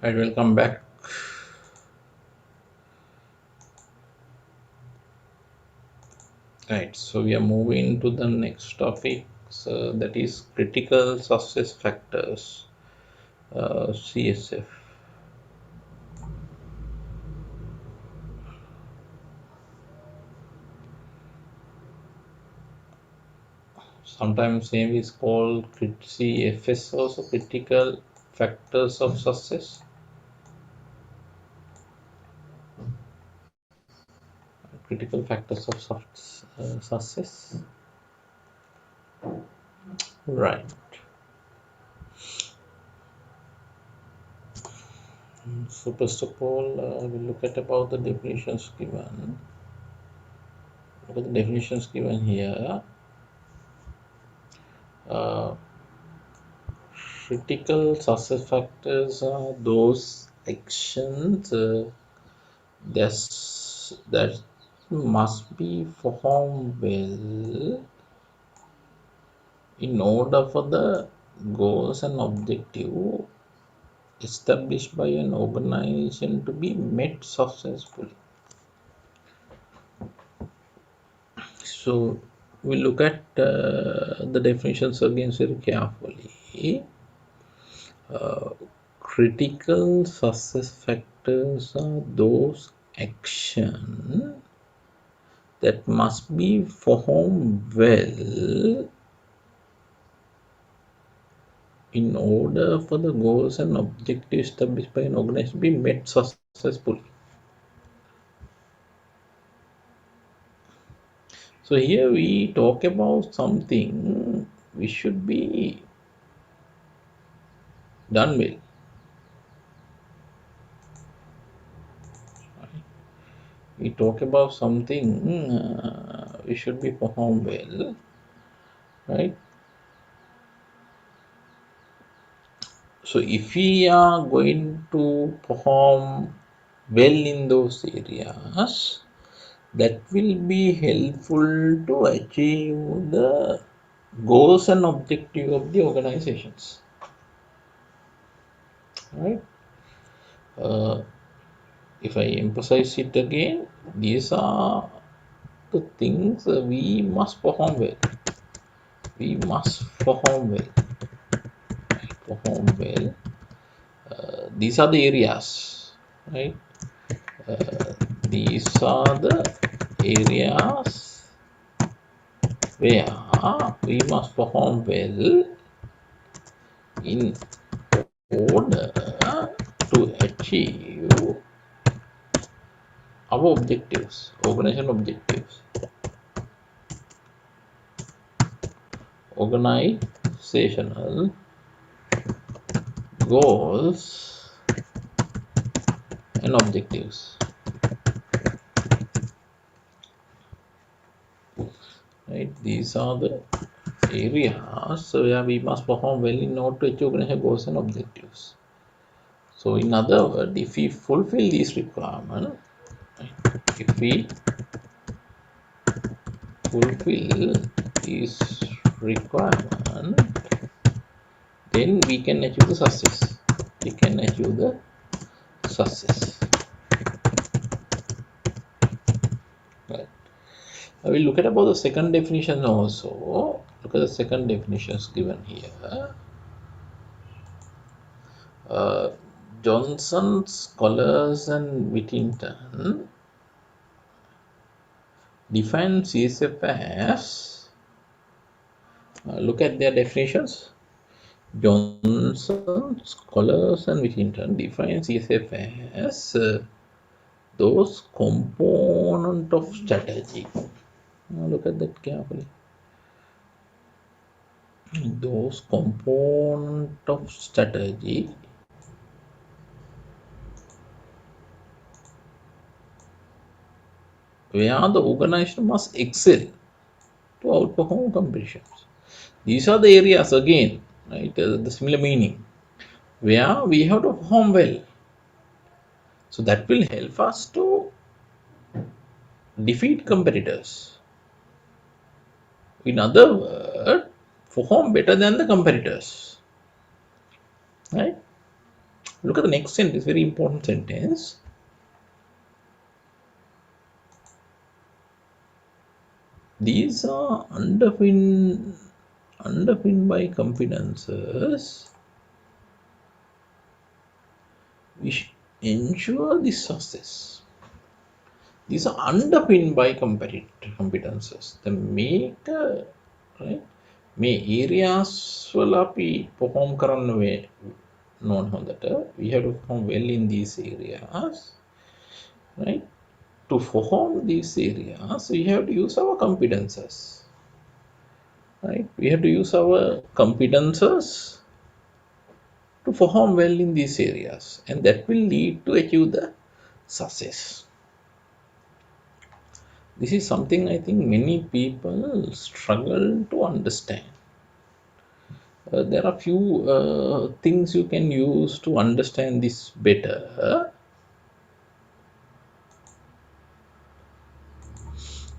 I will come back. Right, so we are moving to the next topic, so that is critical success factors, CSF. Sometimes same is called CFS, also critical factors of success. Critical factors of success. Right. So first of all, we'll look at about the definitions given. Look at the definitions given here. Uh, Critical success factors are those actions that must be performed well in order for the goals and objective established by an organization to be met successfully. So we look at the definitions again very carefully. Uh, Critical success factors are those actions that must be performed well in order for the goals and objectives established by an organization to be met successfully. So here we talk about something which should be done well. We talk about something which should be performed well, right? So if we are going to perform well in those areas, that will be helpful to achieve the goals and objective of the organizations, right? uh, if I emphasize it again, these are the things we must perform well. We must perform well, perform well. These are the areas, right? uh, these are the areas where we must perform well in order to achieve our objectives, organization objectives, organizational goals and objectives, right? These are the areas where we must perform well in order to achieve organization goals and objectives. So in other words, if we fulfill these requirements, if we fulfill these requirements, then we can achieve the success. We can achieve the success. Right. I will look at about the second definition also. Look at the second definitions given here. Uh, Johnson, Scholars, and Whittington define CSF as, look at their definitions. Johnson, Scholars, and Whittington define CSF as those component of strategy. Now look at that carefully. Those component of strategy where the organization must excel to outperform competitions. These are the areas again, right? The similar meaning where we have to perform well. So that will help us to defeat competitors. In other words, perform better than the competitors, right? Look at the next sentence, very important sentence. These are underpinned by competences which ensure the success. These are underpinned by competences. The make right මේ areas වල අපි perform කරන්න ඕන හොඳට. We have to perform well in these areas, right? To perform these areas, we have to use our competences, right? We have to use our competences to perform well in these areas, and that will lead to achieve the success. This is something I think many people struggle to understand. There are few things you can use to understand this better.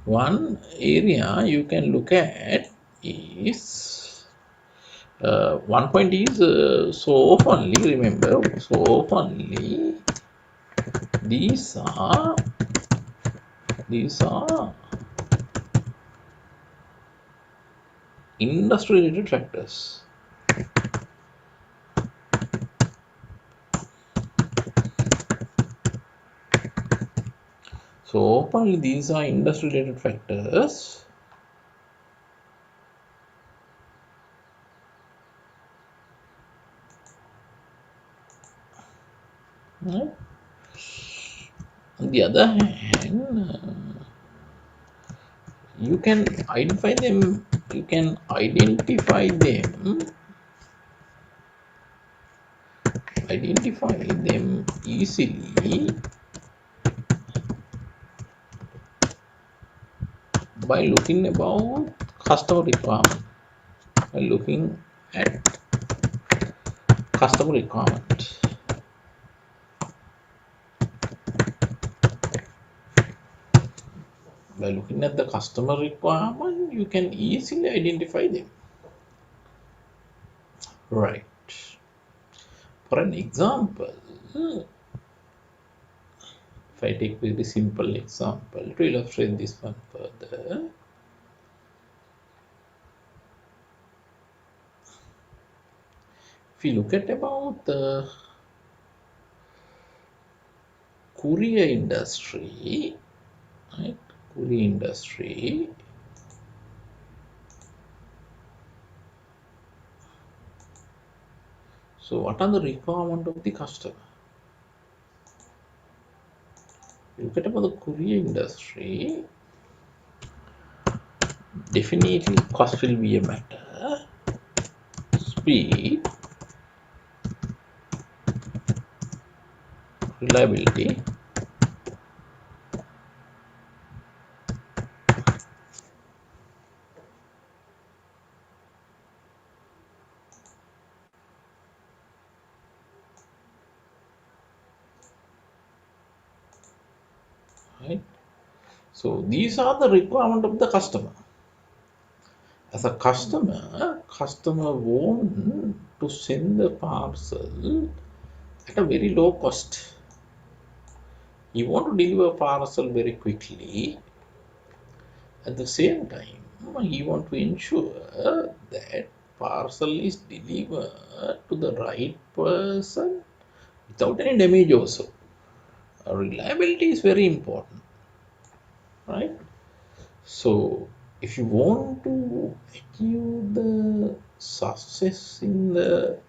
One area you can look at is one point is so oftenly, remember, so oftenly these are industry related factors. So openly these are industry related factors. Right? On the other hand, you can identify them easily by looking about customer requirement, by looking at customer requirement. By looking at the customer requirement, you can easily identify them. Right. For an example, if I take a very simple example to illustrate this one further, if you look at about the courier industry, right? Courier industry. So what are the requirements of the customer? You look at about the courier industry, definitely cost will be a matter, speed, reliability, right? So these are the requirement of the customer. As a customer want to send the parcel at a very low cost. He want to deliver parcel very quickly. At the same time, he want to ensure that parcel is delivered to the right person without any damage also. Reliability is very important, right? So if you want to achieve the success in the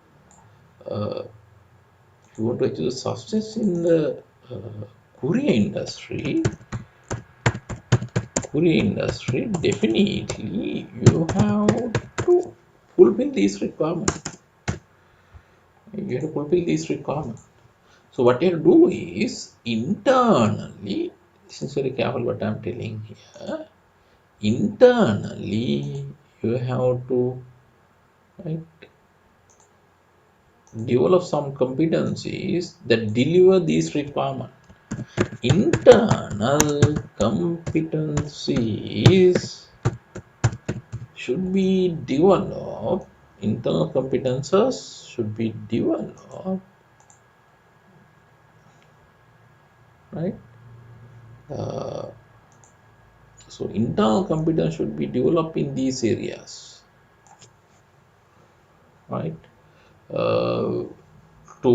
courier industry, definitely you have to fulfill these requirements. So what you have to do is internally, this is very careful what I'm telling here. Internally, you have to, right, develop some competencies that deliver these requirements. Internal competencies should be developed. Internal competences should be developed right? Uh, so internal competence should be developed in these areas, right? Uh, to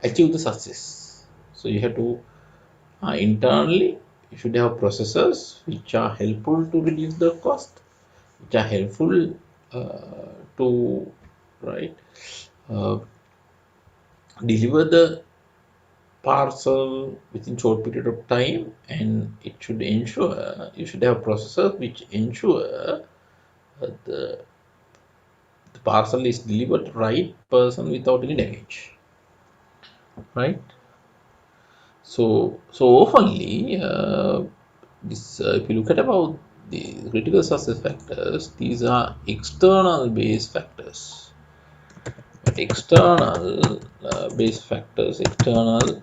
achieve the success. So you have to internally you should have processes which are helpful to reduce the cost, which are helpful to right uh, deliver the parcel within short period of time, and it should ensure you should have processes which ensure the, the parcel is delivered right person without any damage, right? So oftenly, this if you look at about the critical success factors, these are external based factors. But external based factors, external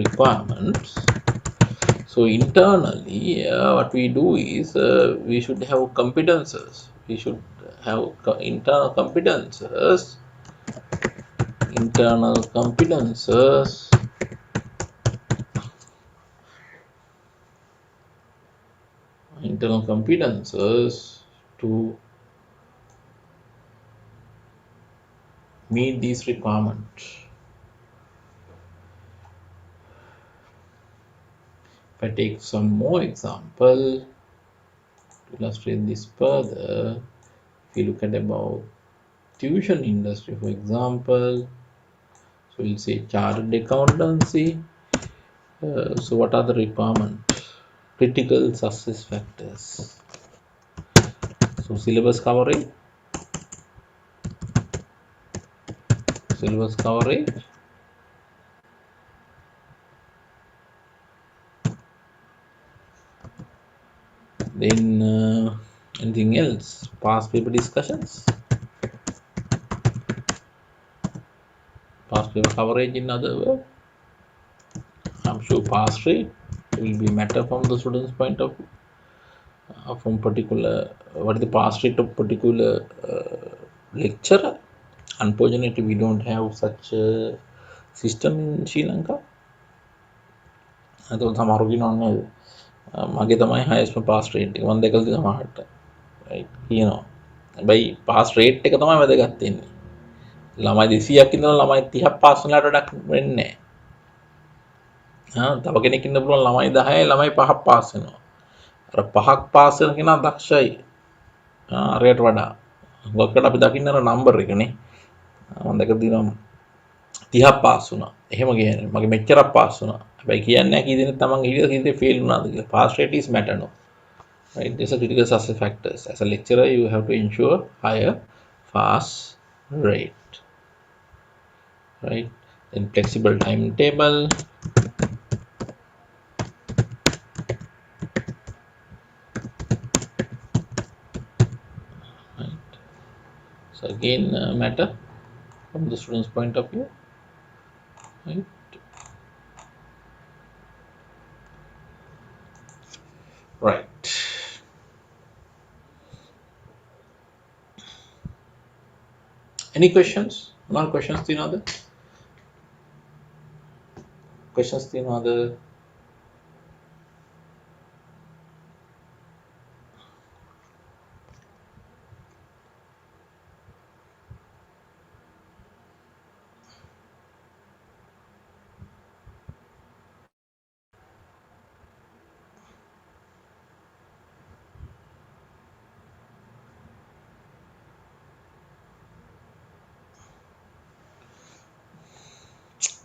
requirements. So internally, what we do is we should have competences. We should have internal competences. Internal competences. Internal competences to meet these requirements. If I take some more example to illustrate this further, if you look at about tuition industry, for example, so we'll say chartered accountancy. So what are the requirements? Critical success factors. So syllabus coverage, then anything else? Past paper discussions, past paper coverage in other words. I'm sure pass rate will be matter from the student's point of view, from particular what is the pass rate of particular lecturer. Unfortunately, we don't have such a system in Sri Lanka. එතකොට සමහරු කියනවා මගේ තමයි highest pass rate එක මම දැකලා තියෙනවා සමහරට right කියනවා හැබැයි pass rate එක තමයි වැදගත් වෙන්නේ ළමයි 200ක් ඉඳලා ළමයි 30ක් පාස් වුණාට වැඩක් වෙන්නේ නැහැ තව කෙනෙක් ඉන්න පුළුවන් ළමයි 10යි ළමයි 5ක් පාස් වෙනවා අර 5ක් පාස් වෙන කෙනා දක්ෂයි අරයට වඩා ගොක්කට අපි දකින්න අර නම්බර් එකනේ මම දැකලා තියෙනවා 30ක් පාස් වුණා එහෙම කියන්නේ මගේ මෙච්චරක් පාස් වුණා හැබැයි කියන්නේ නැහැ කී දෙනෙක් තමන් හිටියද කී දෙනෙක් ෆේල් වුණාද කියලා pass rate is matter no right? These are critical success factors. As a lecturer, you have to ensure higher pass rate, right? Then flexible timetable, right? So again, matter from the student's point of view, right? Right. Any questions? No questions, Tinada? Questions, Tinada?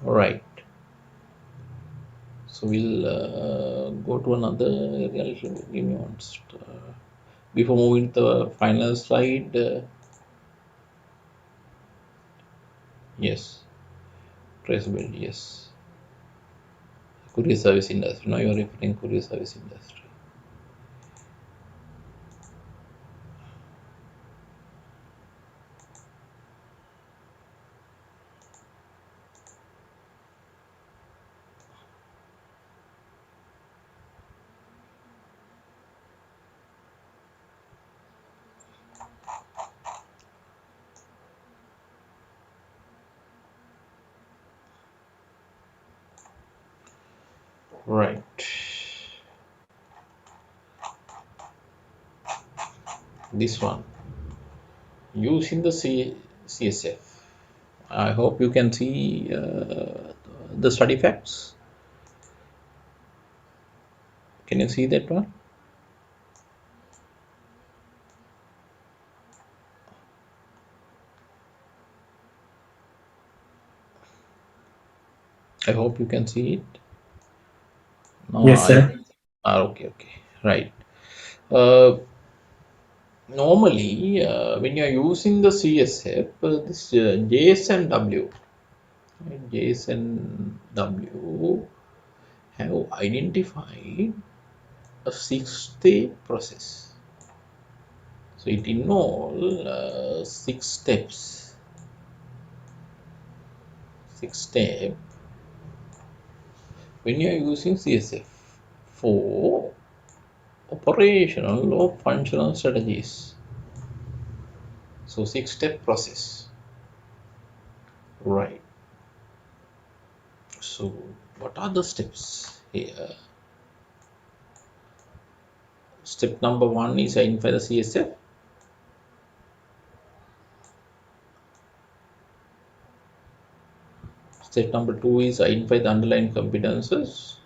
All right. So we'll go to another area. Give me one. Before moving to the final slide, yes, traceability, yes. Courier service industry. Now you are referring courier service industry. Right. This one using the CSF. I hope you can see the study facts. Can you see that one? I hope you can see it. No, Yes, sir. okay, okay, right. Uh, Normally, when you are using the CSF, this JSNW, right, JSNW have identified a six-step process. So it involves six steps. Six step when you are using CSF for operational or functional strategies. So six-step process, right? So what are the steps here? Step number one is identify the CSF. Step number two is identify the underlying competences.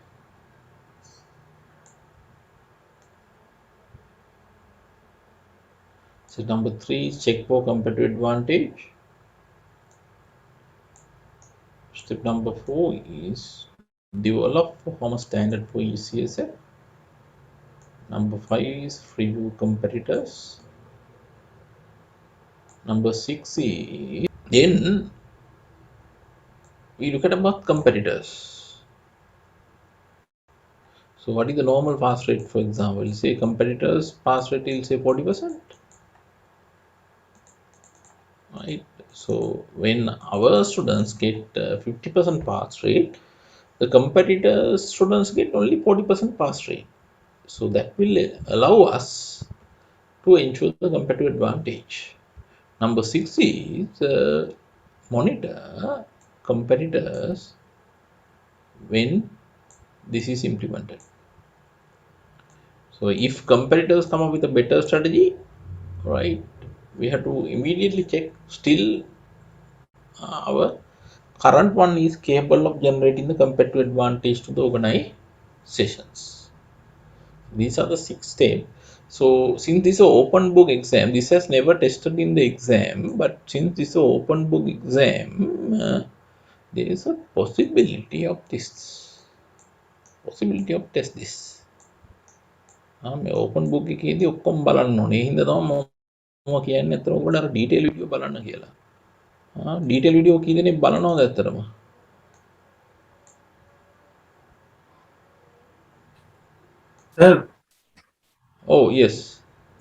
Step number three is check for competitive advantage. Step number four is develop performance standard for each CSF. Number five is review competitors. Number six is then we look at about competitors. So what is the normal pass rate, for example? Say competitors pass rate will say 40%, right? So when our students get 50% pass rate, the competitors students get only 40% pass rate. So that will allow us to ensure the competitive advantage. Number six is monitor competitors when this is implemented. So if competitors come up with a better strategy, right, we have to immediately check still our current one is capable of generating the competitive advantage to the organizations. These are the six steps. So since this is an open book exam, this has never tested in the exam, but since this is an open book exam, there is a possibility of test this. මේ open book එකේදී ඔක්කොම බලන්න ඕනේ. ඒ හින්දා තමයි මම කියන්නේ අතන ඔබට අර ඩීටේල් වීඩියෝ බලන්න කියලා. ඩීටේල් වීඩියෝ කී දෙනෙක් බලනවද ඇත්තටම? Sir Oh yes.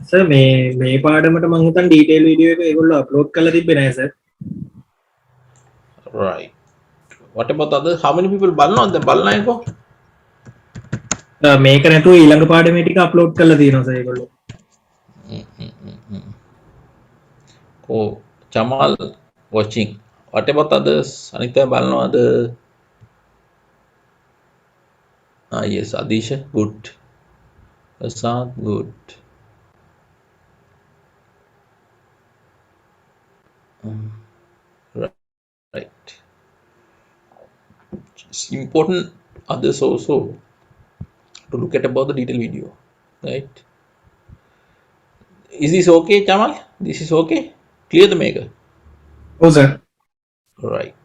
සර් මේ පාඩමට මං හිතන් ඩීටේල් වීඩියෝ එක ඒගොල්ලෝ අප්ලෝඩ් කරලා තිබ්බේ නෑ sir. Right. What about others? How many people බලනවද? දැන් බලන අයකෝ? මේක නැතුව ඊළඟ පාඩමේ ටික අප්ලෝඩ් කරලා තියෙනවා සර් ඒගොල්ලෝ. Oh, Jamal watching. What about others? අනිත් අය බලනවද? Yes, Adisha, good. Asad, good. Right. Right. It's important others also to look at about the detailed video, right? Is this okay, Jamal? This is okay? Clear the maker. ඔව් sir. Right.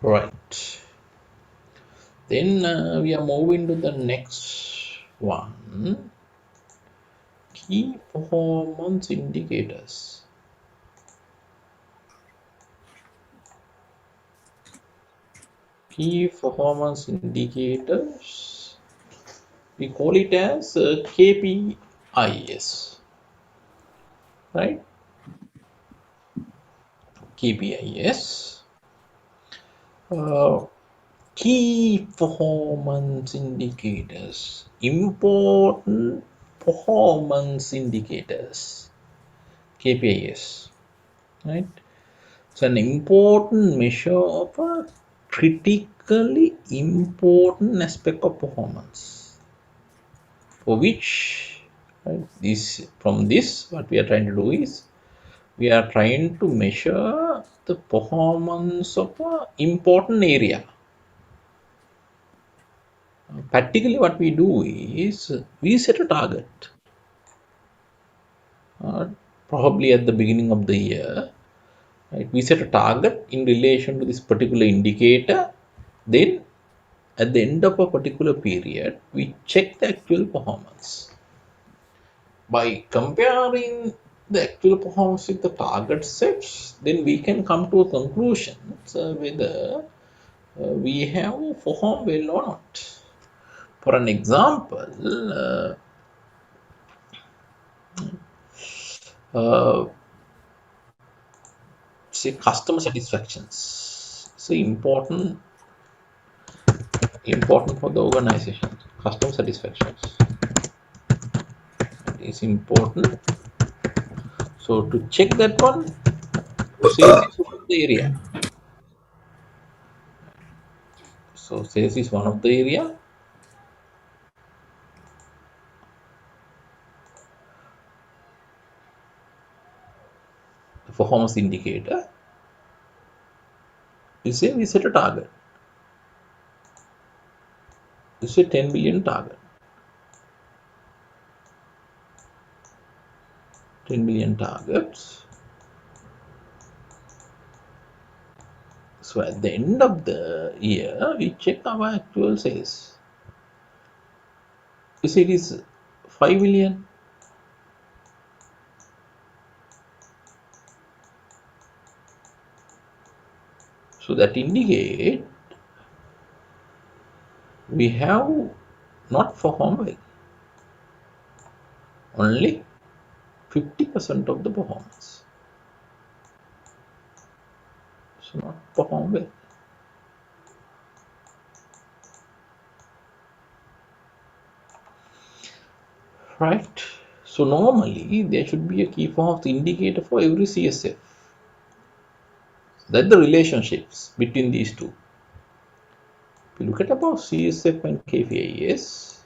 Right. Then we are moving to the next one. Key performance indicators. Key performance indicators. We call it as KPIs, right? KPIs. Key performance indicators, important performance indicators, KPIs, right? It's an important measure of a critically important aspect of performance, for which, right, this from this what we are trying to do is we are trying to measure the performance of a important area. Practically what we do is we set a target, uh, probably at the beginning of the year, right? We set a target in relation to this particular indicator. Then at the end of a particular period, we check the actual performance. By comparing the actual performance with the target sets, then we can come to a conclusion whether we have performed well or not. For an example, uh, say customer satisfactions. So important for the organization. Customer satisfactions is important. So to check that one, sales is one of the area. So sales is one of the area. The performance indicator. We say we set a target. We say 10 billion target. 10 billion targets. So at the end of the year, we check our actual sales. We say it is 5 million. So that indicate we have not performed well. Only 50% of the performance. So not performed well. Right. So normally there should be a key performance indicator for every CSF. That's the relationships between these two. If you look at about CSF and KPIs,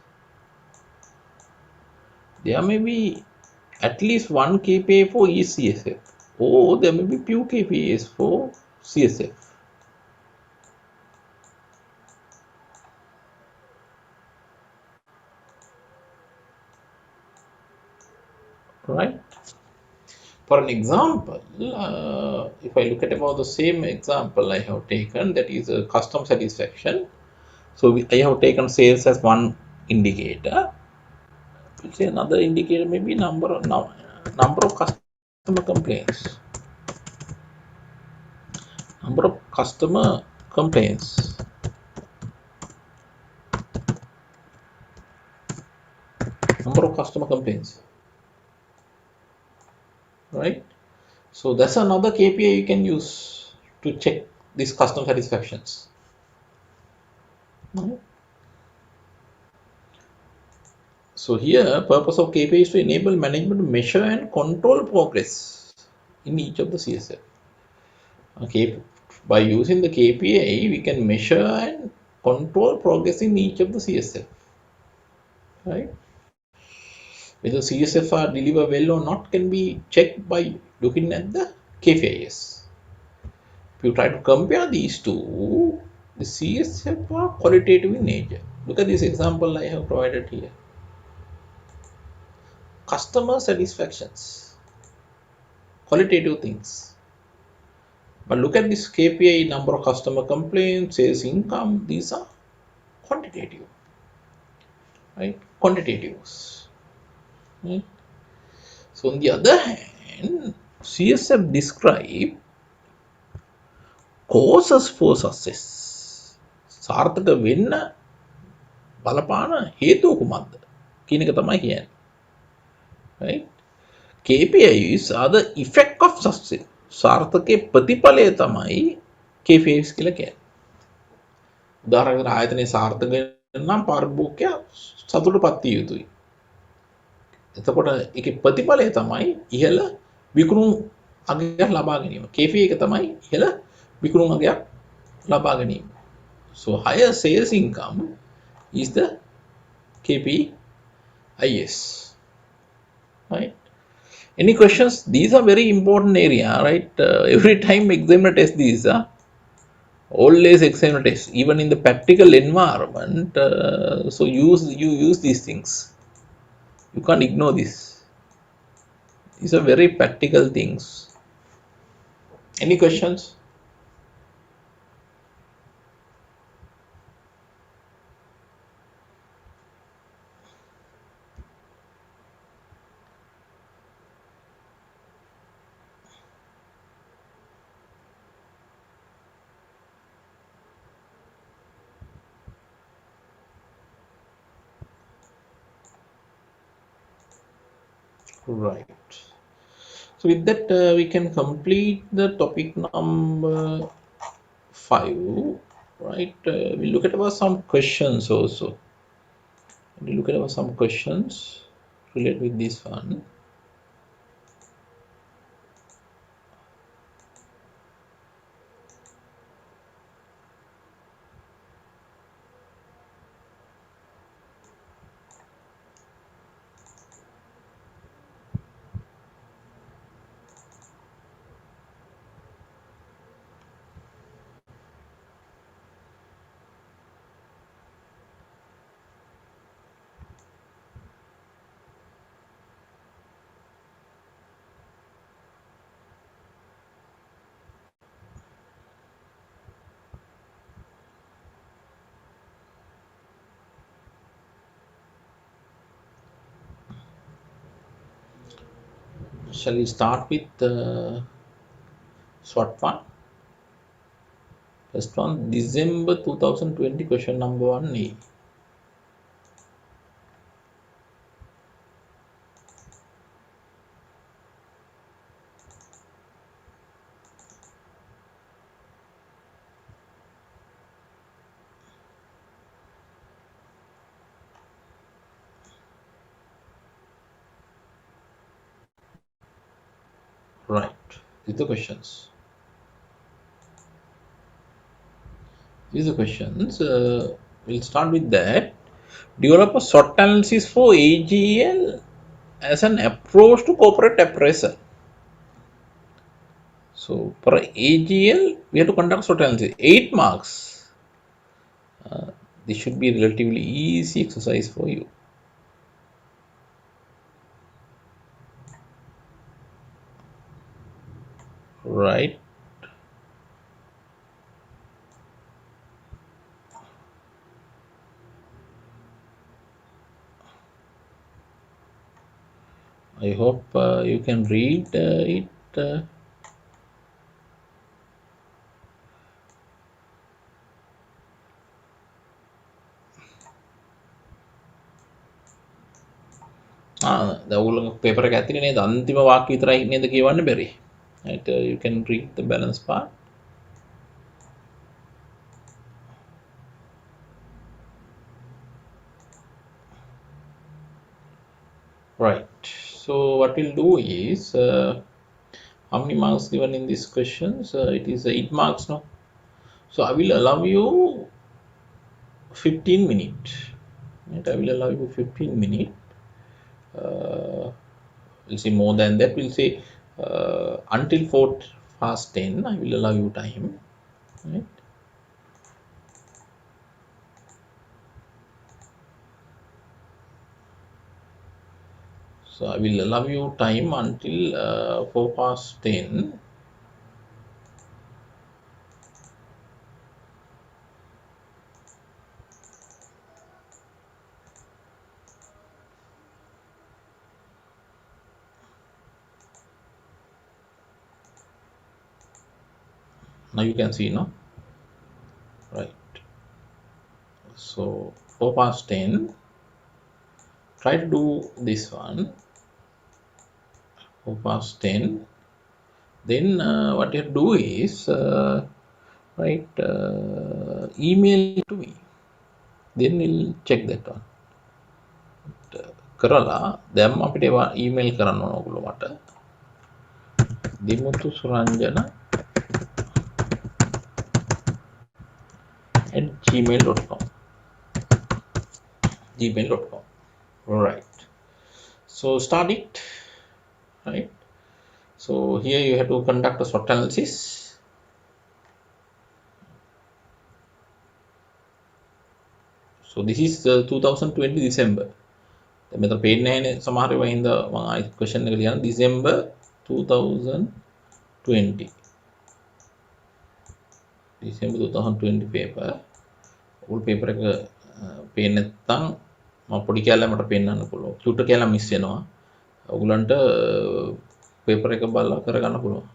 there may be at least one KPI for each CSF, or there may be few KPIs for CSF. Right. For an example, if I look at about the same example I have taken, that is a customer satisfaction. So I have taken sales as one indicator. We'll say another indicator may be number of customer complaints. Number of customer complaints. Number of customer complaints. Right? So that's another KPI you can use to check these customer satisfactions. Right? So here, purpose of KPI is to enable management to measure and control progress in each of the CSF. Okay, by using the KPI, we can measure and control progress in each of the CSF. Right? Whether CSF are delivered well or not can be checked by looking at the KPIs. If you try to compare these two, the CSF are qualitative in nature. Look at this example I have provided here. Customer satisfactions, qualitative things. But look at this KPI, number of customer complaints, sales income, these are quantitative, right? Quantitatives. Right? So on the other hand, CSF describe causes for success. සාර්ථක වෙන්න බලපාන හේතුව කුමක්ද කියන එක තමයි කියන්නේ. Right? KPIs are the effect of success. සාර්ථකයේ ප්‍රතිඵලය තමයි KPIs කියලා කියන්නේ. උදාහරණයක් ආයතනයේ සාර්ථක නම් පාරිභෝගිකයා සතුටටපත් විය යුතුයි. එතකොට ඒකේ ප්‍රතිඵලය තමයි ඉහළ විකුණුම් අගයක් ලබා ගැනීම. KPI එක තමයි ඉහළ විකුණුම් අගයක් ලබා ගැනීම. So higher sales income is the KPIs, right? Any questions? These are very important area, right? Every time examiner test these, always examiner test, even in the practical environment. So you use these things. You can't ignore this. These are very practical things. Any questions? Right. So with that, we can complete the topic number 5. Right. We look at about some questions also. We look at about some questions related with this one. Shall we start with SWOT one? First one, December 2020, question number 1A. Right. These are the questions. These are the questions. We'll start with that. Develop a SWOT analysis for AGL as an approach to corporate appraisal. So for AGL, we have to conduct SWOT analysis. 8 marks. This should be a relatively easy exercise for you. Right. I hope you can read it. The paper එක ඇතුලේ නේද අන්තිම වාක්‍ය විතරයි නේද කියවන්න බැරි. Right, you can read the balance part. Right. So what we'll do is how many marks given in these questions? It is 8 marks, no? So I will allow you 15 minutes. Right? I will allow you 15 minutes. We'll see more than that. We'll say until 4 past 10. I will allow you time. Right? So I will allow you time until 4 past 10. Now you can see, no? Right. So 4 past 10. Try to do this one. 4 past 10. Then what you do is right? Email to me, then we'll check that one. කරලා දැන් අපිට ඒවා email කරන්න ඕන ඔයගොල්ලෝ මට Dimuthu සුරංජන @gmail.com. gmail.com. Right. So start it. Right. So here you have to conduct a SWOT analysis. So this is 2020 December. මෙතන පේන්නේ නැහැනේ සමහර වෙලාව හින්දා මම ආයි question එක ලියන December 2020. December 2020 paper. ඔල් paper එක පේන්නේ නැත්නම් මම පොඩි කැලලා මට පෙන්වන්න පුළුවන්. චුට්ට කැලලා මිස් වෙනවා. ඔයගලන්ට paper එක බලලා කරගන්න පුළුවන්.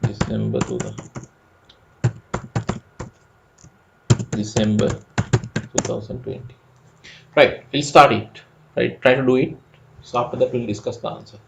December 2020. Right, we'll start it. Right, try to do it. So after that we'll discuss the answer.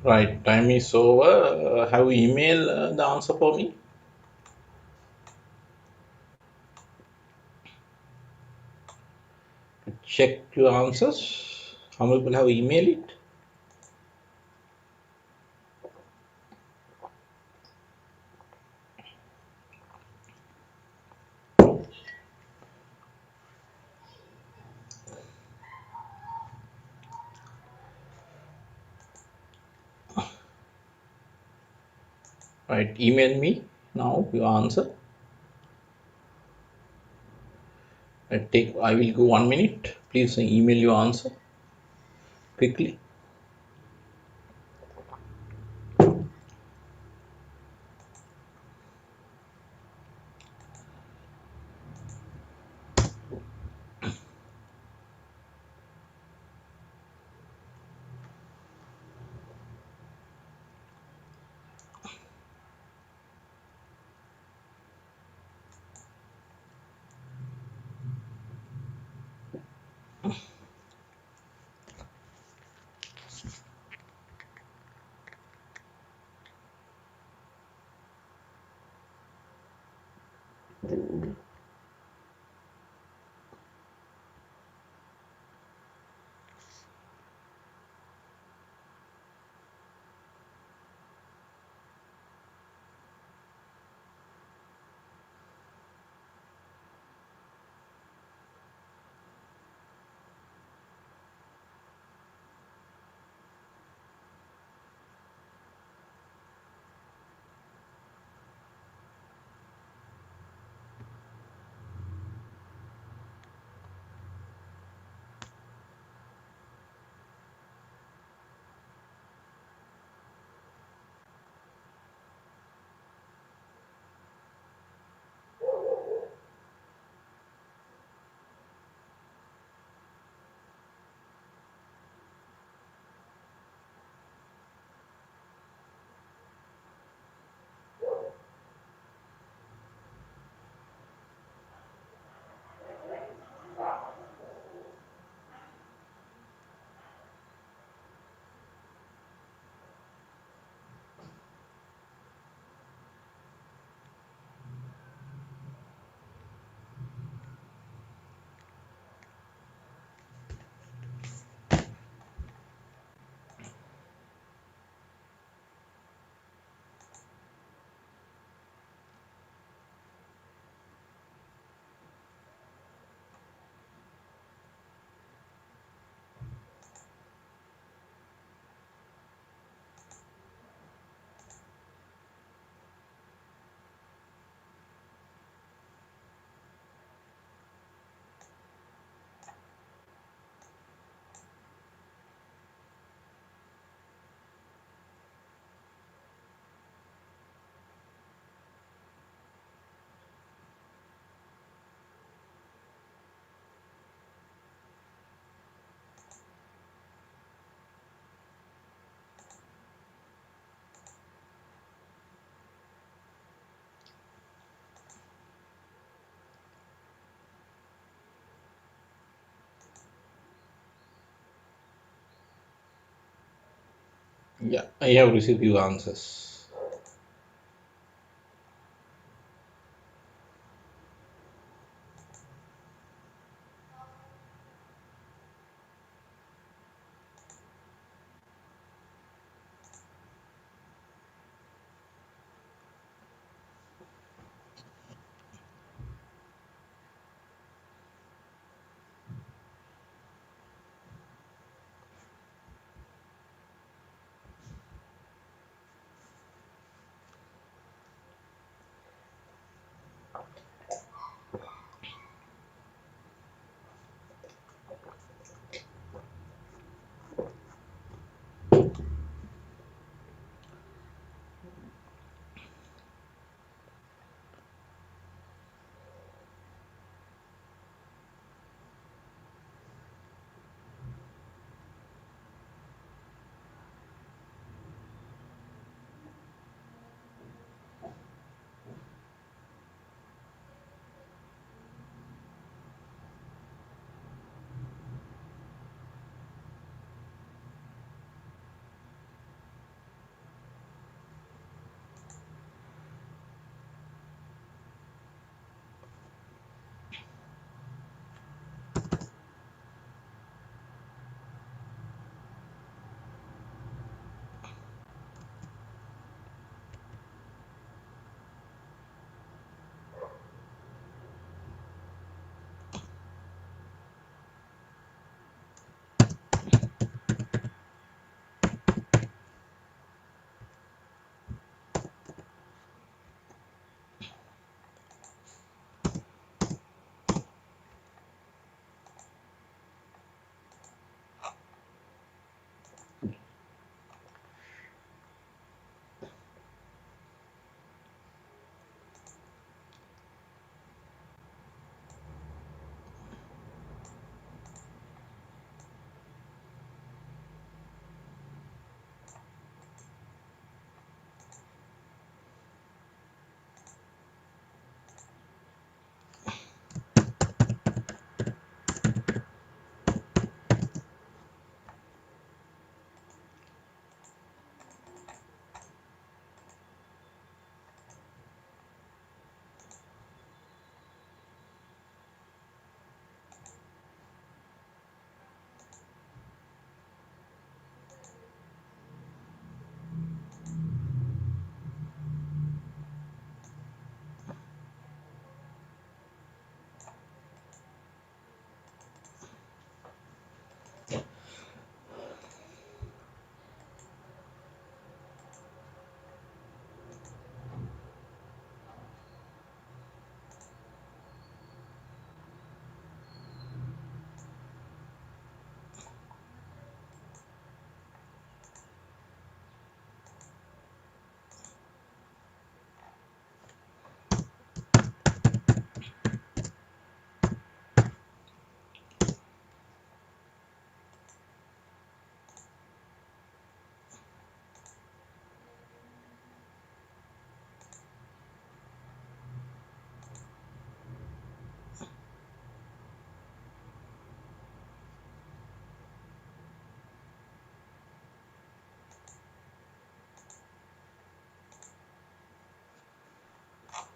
Right, time is over. Have you email the answer for me? Check your answers. How many people have emailed it? Right, email me now your answer. I will go 1 minute. Please email your answer quickly. Yeah, I have received your answers.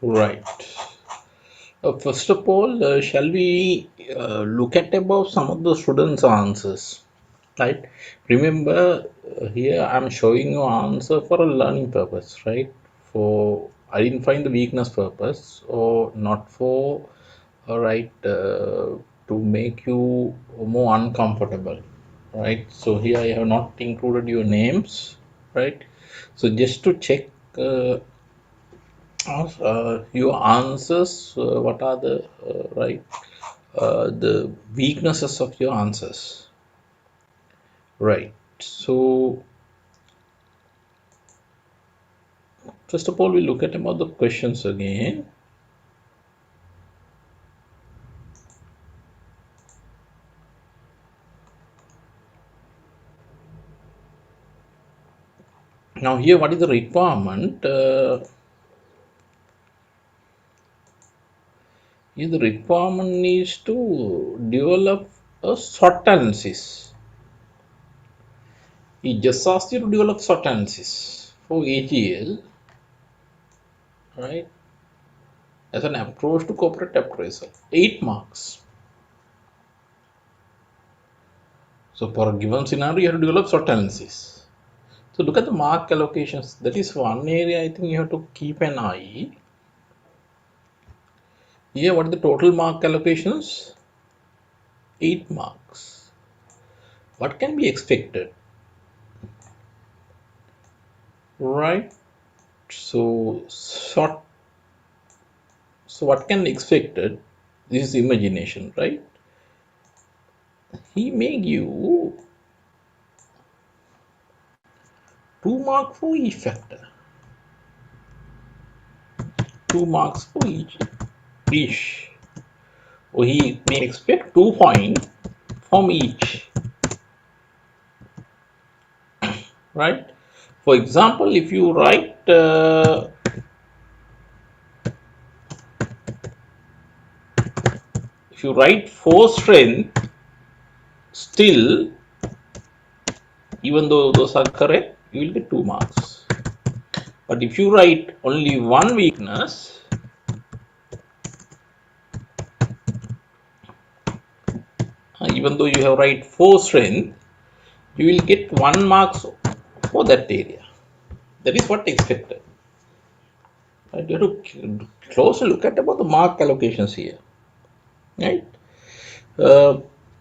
Right. First of all, shall we look at about some of the students' answers? Right. Remember, here I'm showing you answer for a learning purpose, right? For identifying the weakness purpose, or not for, all right, to make you more uncomfortable, right? So here I have not included your names, right? So just to check your answers, what are the right the weaknesses of your answers, right? So first of all, we look at about the questions again. Now here, what is the requirement? Here the requirement is to develop a SWOT analysis. He just asked you to develop SWOT analysis for AGL, right? As an approach to corporate appraisal, 8 marks. So for a given scenario, you have to develop SWOT analysis. So look at the mark allocations. That is one area I think you have to keep an eye. Here, what are the total mark allocations? 8 marks. What can be expected? Right? So, so what can be expected? This is imagination, right? He may give 2 marks for each factor. 2 marks for each. Or he may expect 2 points from each. Right? For example, if you write 4 strength, still, even though those are correct, you will get 2 marks. But if you write only 1 weakness, even though you have write 4 strength, you will get 1 marks for that area. That is what expected. Right? You have to closely look at about the mark allocations here. Right? Uh,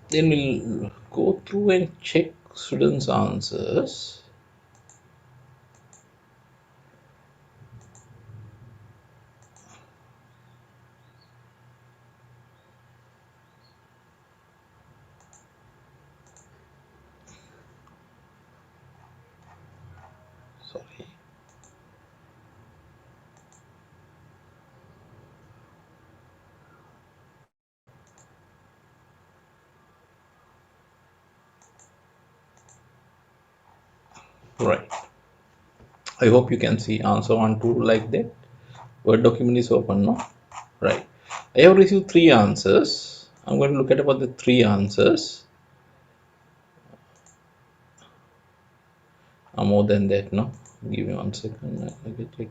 then we'll go through and check students' answers. Sorry. Right. I hope you can see answer 1, 2 like that. Word document is open, no? Right. I have received 3 answers. I'm going to look at about the 3 answers. More than that, no? Give me 1 second. I can check.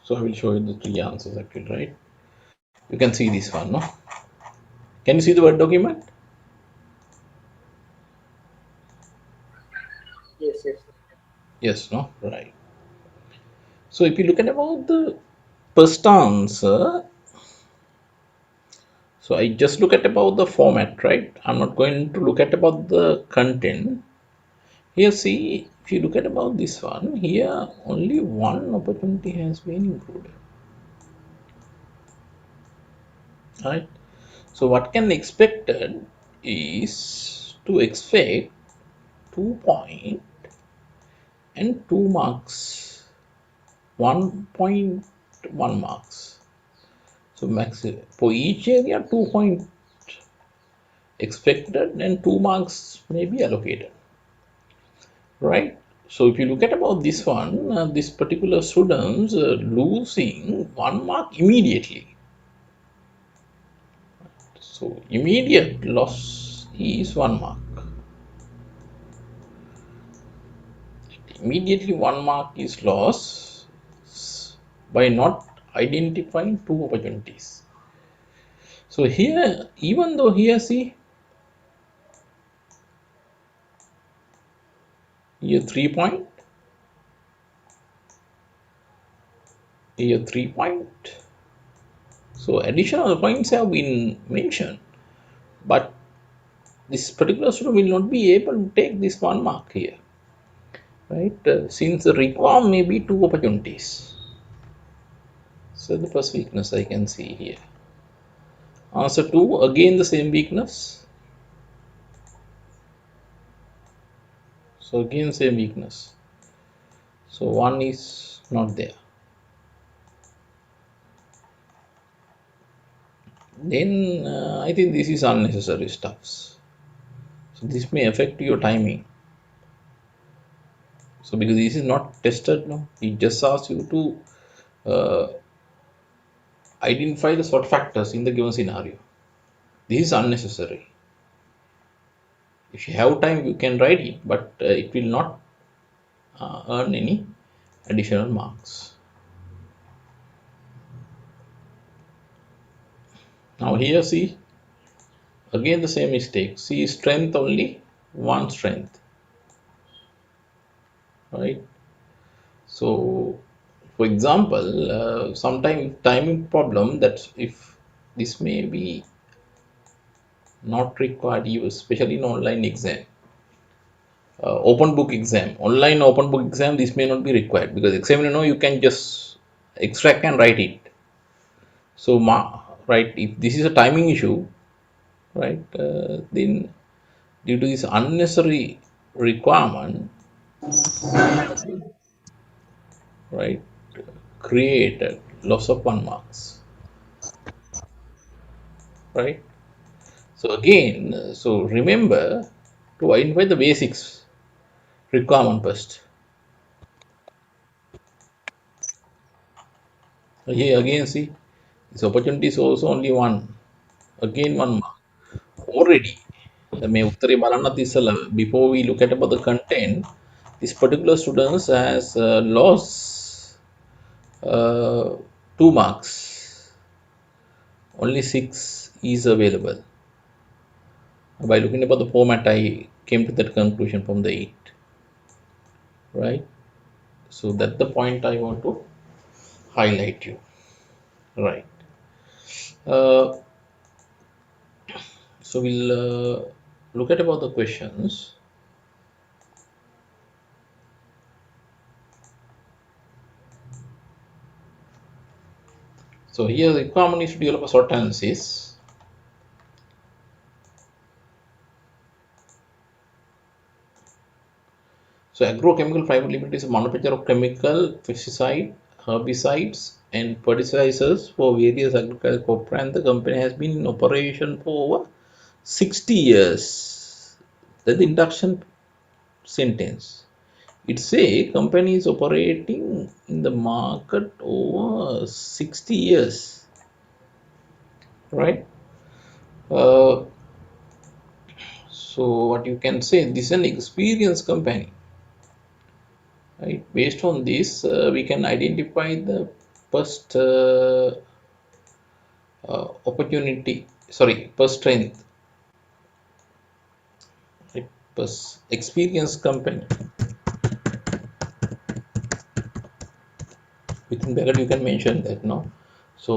So I will show you the 3 answers actually, right? You can see this one, no? Can you see the Word document? Yes, yes. Yes, no? Right. So if you look at about the first answer, so I just look at about the format, right? I'm not going to look at about the content. Here, see, If you look at about this one, here only one opportunity has been included, right? So what can expected is to expect 2 point and 2 marks, 1.1 marks. So max for each area 2 point expected and 2 marks may be allocated, right? So if you look at about this one, this particular students losing 1 mark immediately. So immediate loss is 1 mark. Immediately 1 mark is lost by not identifying 2 opportunities. So here, even though here see, here 3 point, here 3 point. So additional points have been mentioned, but this particular student will not be able to take this 1 mark here, right? Since the requirement may be 2 opportunities. So the first weakness I can see here. Answer 2, again the same weakness. So again same weakness. So 1 is not there. Then I think this is unnecessary stuffs. So this may affect your timing. So because this is not tested now, it just asks you to identify the SWOT factors in the given scenario. This is unnecessary. If you have time, you can write it, but it will not earn any additional marks. Now here see, again the same mistake. See strength only, 1 strength, right? So for example, sometime timing problem, that if this may be not required, you especially in online exam, open book exam, online open book exam, this may not be required because examiner know you can just extract and write it. So right, if this is a timing issue, right, then due to this unnecessary requirement, right, created loss of 1 marks, right? So again, so remember to identify the basics requirement first. Here again see, this opportunity is also only 1, again 1 mark already. මේ උත්තරේ බලන්නත් ඉස්සලා before we look at about the content, this particular students has lost 2 marks, only 6 is available. By looking about the format, I came to that conclusion from the 8, right? So that's the point I want to highlight you, right? uh, so we'll look at about the questions. So here the requirement is to develop a SWOT analysis. So agrochemical private limited is a manufacturer of chemical, pesticide, herbicides and fertilizers for various agricultural crop, and the company has been in operation for over 60 years. That's the induction sentence. It say company is operating in the market over 60 years, right? Uh, so what you can say, this is an experienced company, right? Based on this, we can identify the first opportunity, sorry, first strength, right? First experienced company. Within bracket you can mention that, no? So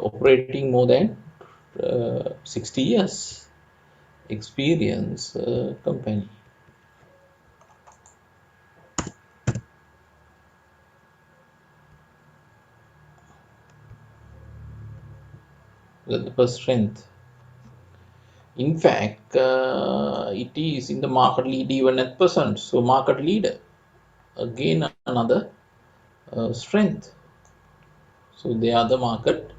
operating more than 60 years experience company. The first strength. In fact, it is in the market lead even at present. So market leader, again another strength. So they are the market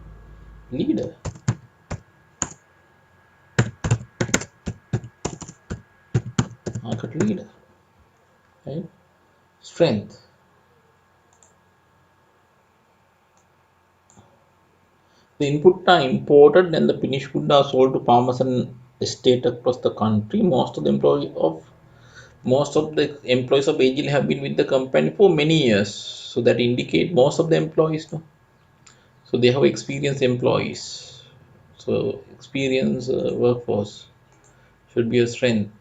leader. Market leader, right? Strength. The input are imported and the finished goods are sold to farmers and estate across the country. Most of the employees of AGL have been with the company for many years. So that indicate most of the employees, no? So they have experienced employees. So experienced workforce should be a strength.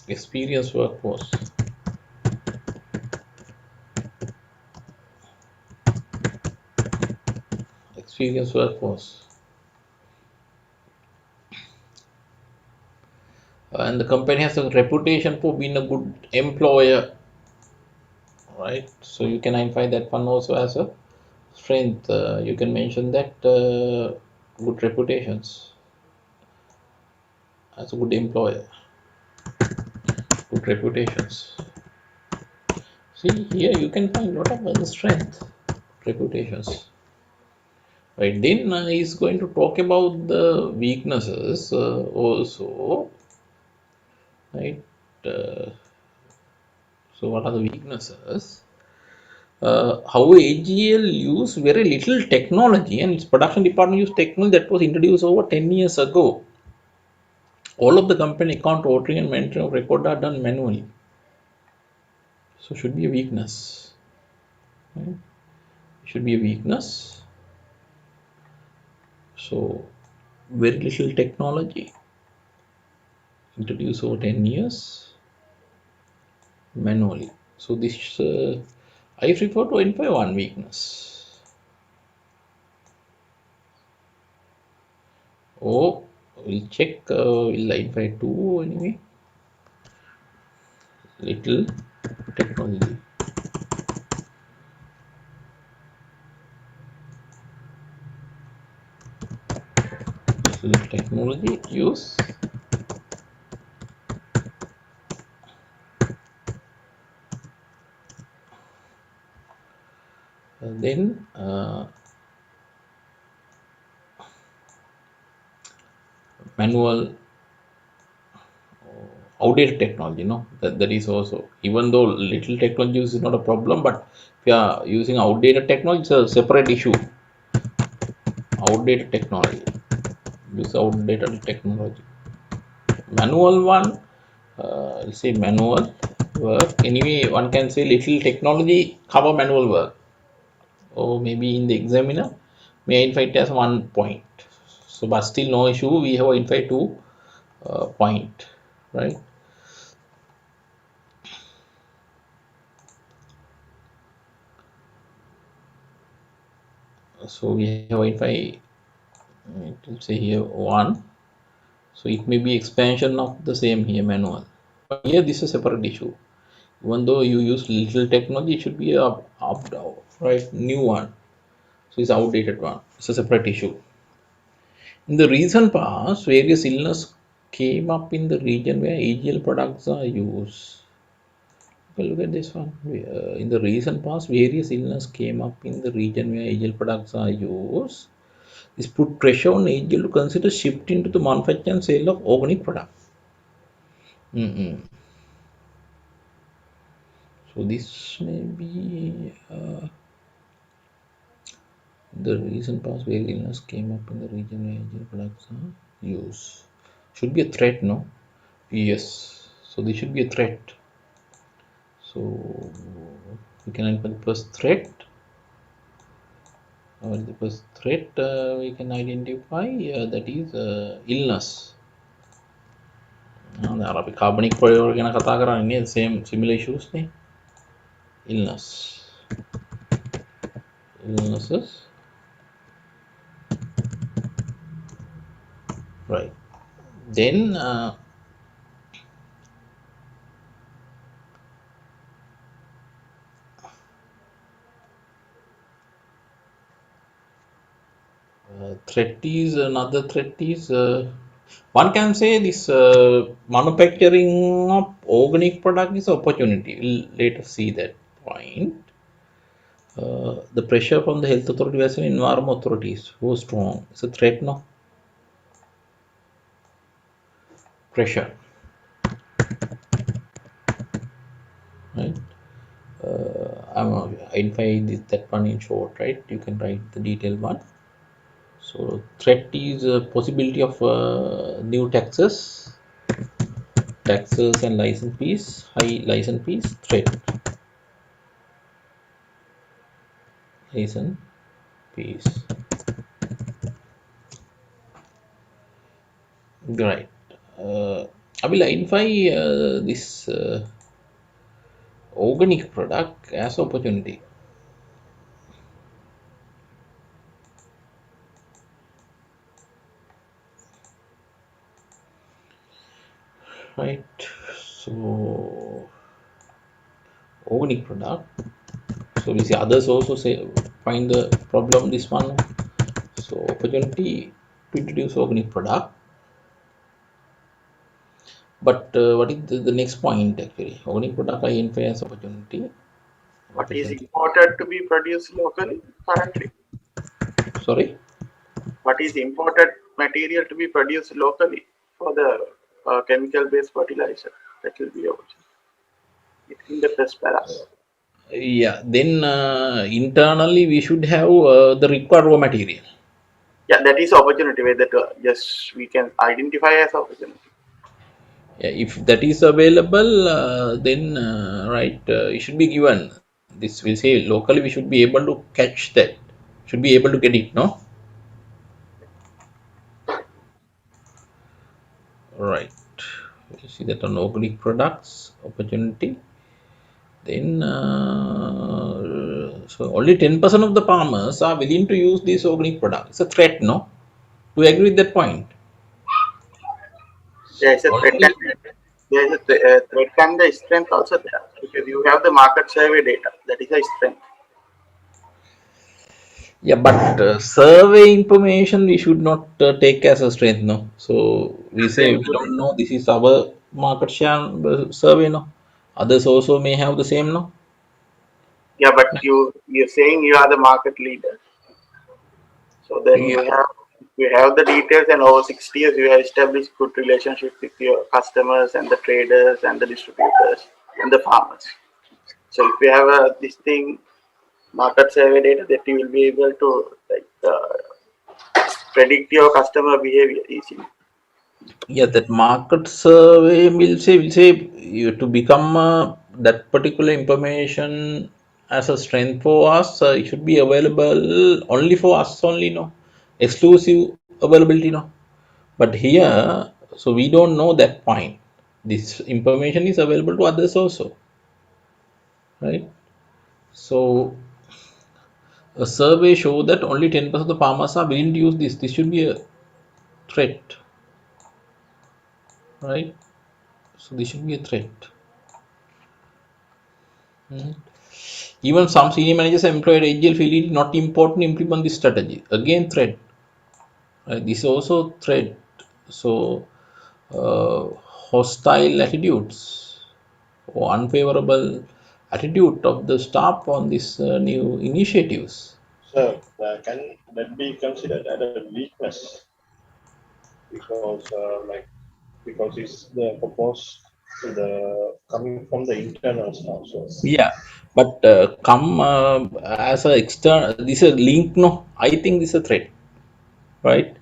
Experienced workforce. Experienced workforce. And the company has a reputation for being a good employer, right? So you can identify that one also as a strength. You can mention that good reputations as a good employer, good reputations. See here you can find a lot of other strength, reputations. Right, then he's going to talk about the weaknesses also, right? Uh, so what are the weaknesses? How AGL use very little technology and its production department use technology that was introduced over 10 years ago. All of the company account ordering and maintenance of record are done manually. So should be a weakness. Right? Should be a weakness. So very little technology introduced over 10 years manually. So this I prefer to identify one weakness. Oh, we'll check. We'll identify two anyway. Little technology. Little technology use. Then manual outdated technology, no, that is also, even though little technology use is not a problem, but if you are using outdated technology, it's a separate issue. Outdated technology, use outdated technology. Manual one, let's say manual work, anyway one can say little technology cover manual work, or maybe in the examiner may identify it as 1 point. So but still no issue, we have identified 2 point, right? So we have identified, it will say here 1, so it may be expansion of the same here manual, but here this is a separate issue. Even though you use little technology, it should be up down, right? New one, so it's outdated one, it's a separate issue. In the recent past, various illness came up in the region where AGL products are used. Okay, look at this one. In the recent past, various illness came up in the region where AGL products are used. This put pressure on AGL to consider shift into the manufacture and sale of organic products. So this may be the recent past where illness came up in the region where AGL products are used. Should be a threat, no? Yes. So this should be a threat. So we can identify the first threat. The first threat we can identify that is illness. අපි කාබනික් ප්‍රයෝග ගැන කතා කරන්නේ same similar issues නේ. Illnesses, right? Then threat is another threat is one can say this manufacturing of organic product is opportunity. We'll later see that point. The pressure from the health authority as well environment authorities who strong. It's a threat, no pressure, right? I'm identify this, that one in short, right? You can write the detailed one. So threat is a possibility of new taxes and license fees, high license fees, threat, license fees, right? I will identify this organic product as opportunity, right? So organic product. So we see others also say find the problem this one. So opportunity to introduce organic product. But what is the next point actually? Organic product identify as opportunity. What is Opportunity. imported to be produced locally currently? Sorry. What is imported material to be produced locally for the chemical-based fertilizer? That will be over in the first para. Yeah. Then internally we should have the required raw material. Yeah, that is opportunity where that yes, we can identify as opportunity. Yeah, if that is available, then right, it should be given. This will say locally we should be able to catch that. Should be able to get it, no? Right. You see that on organic products opportunity. Then so only 10% of the farmers are willing to use these organic products. It's a threat, no? Do you agree with that point? There So is a threat only and there is a threat and the strength also there because you have the market survey data. That is a strength. yeah, but survey information we should not take as a strength, no. So we say Then we don't know this is our market share survey, no. Others also may have the same, no. yeah, but you're saying you are the market leader. So then Yeah, you have the details, and over 60 years you have established good relationship with your customers and the traders and the distributors and the farmers. So if you have this thing market survey data, that you will be able to like predict your customer behavior easily. yeah, that market survey will say you to become that particular information as a strength for us. It should be available only for us only, no, exclusive availability, no. But here, so we don't know that point. This information is available to others also, right? So a survey show that only 10% of the farmers are willing to use this. This should be a threat, right? So this should be a threat. Mhm. Even some senior managers employed AGL feel it not important to implement this strategy. Again, threat. Right? This is also threat. So, hostile attitudes or unfavorable attitude of the staff on these new initiatives. So can that be considered as a weakness because because it's the purpose the coming from the internal stuff. So Yeah, but come as a external, this is a link. No, I think this is a threat, right?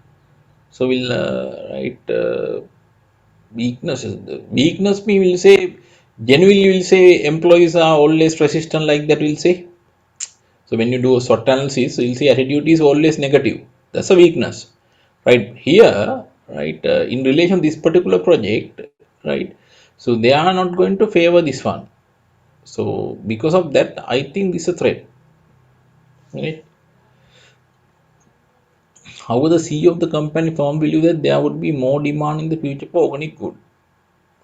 So we'll write weaknesses. The weakness me will say genuinely will say employees are always resistant like that. Will say so when you do a SWOT analysis, you'll see attitude is always negative. That's a weakness, right? Here, right, in relation to this particular project, right? So they are not going to favor this one. So because of that, I think this is a threat, right? However, the CEO of the company firm believe that there would be more demand in the future for organic good,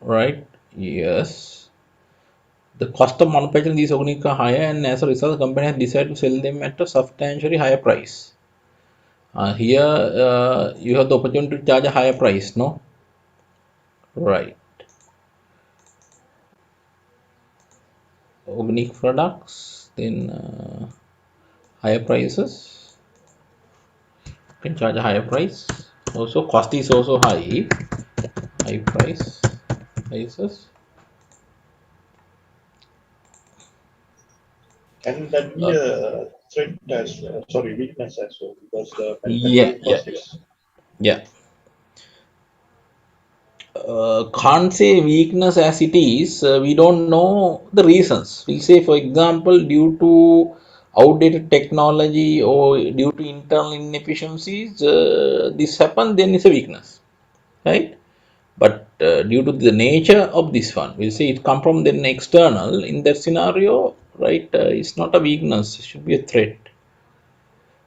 right? Yes. The cost of manufacturing these organic are higher, and as a result, the company has decided to sell them at a substantially higher price. Here you have the opportunity to charge a higher price, no? Right. Organic products, then higher prices. You can charge a higher price. Also, cost is also high. High prices. Can that be a threat as sorry, weakness as well? Because the Yeah, manufacturing yeah, cost is yeah. Can't say weakness as it is. We don't know the reasons. We say, for example, due to outdated technology or due to internal inefficiencies, this happened, then it's a weakness, right? But due to the nature of this one, we'll say it come from the external. In that scenario, right, it's not a weakness. It should be a threat.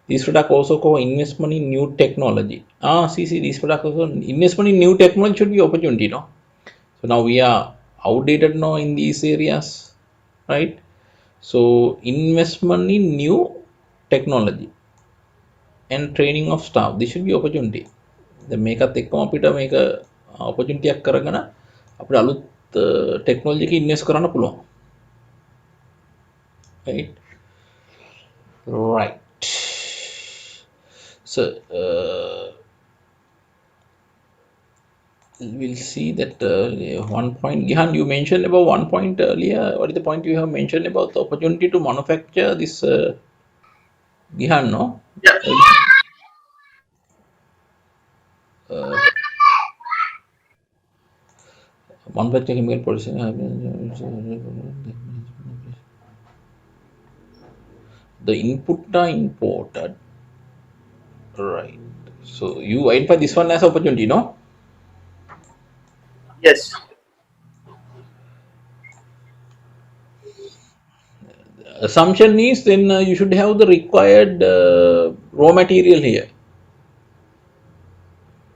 These product also call investment in new technology. See, these product also investment in new technology should be opportunity, no? So now we are outdated now in these areas, right? So investment in new technology and training of staff. This should be opportunity. The මේකත් එක්කම අපිට මේක opportunity එකක් කරගෙන අපිට අලුත් technology එක invest කරන්න පුළුවන්. Right? Right. So we'll see that one point. Gihan, you mentioned about one point earlier. What is the point you have mentioned about the opportunity to manufacture this? Gihan, no? Yeah. Manufacture chemical production. The input are imported. Right. So you identify this one as opportunity, no? Yes. Assumption is then you should have the required raw material here,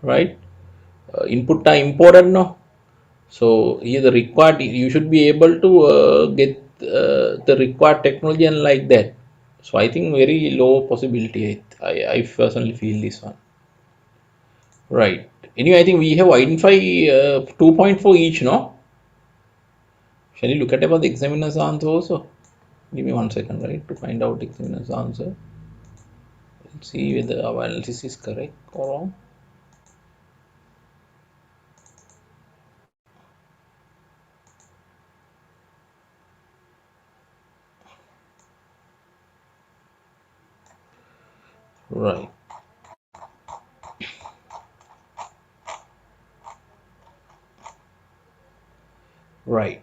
right? Input are imported, no? So here the required, you should be able to get the required technology and like that. So I think very low possibility. I personally feel this one. Right. Anyway, I think we have identified 2 points for each, no? Shall you look at about the examiner's answer also? Give me 1 second, right, to find out examiner's answer. Let's see whether our analysis is correct or wrong. Right. Right.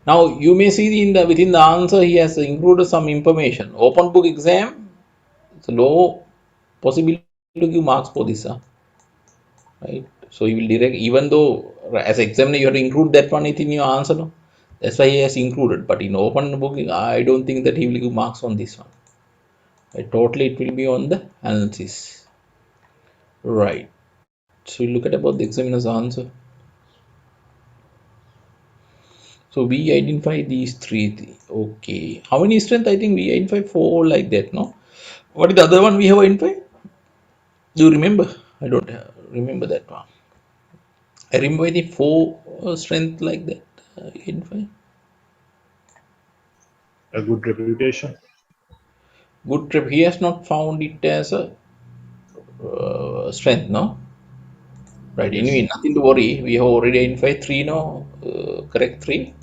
Now you may see in the within the answer he has included some information. Open book exam, it's a low possibility to give marks for this, right? So you will direct, even though as examiner you have to include that one in your answer, no? That's why he has included. But in open book, I don't think that he will give marks on this one. Right? Totally, it will be on the analysis. Right. So we look at about the examiner's answer. So we identify these three. Okay. How many strength? I think we identify 4 like that, no? What is the other one we have identified? Do you remember? I don't remember that one. I remember the 4 strength like that. Identify. a good reputation. Good trip. He has not found it as a strength, no? Right. Yes. Anyway, nothing to worry. We have already identified 3, no? Correct 3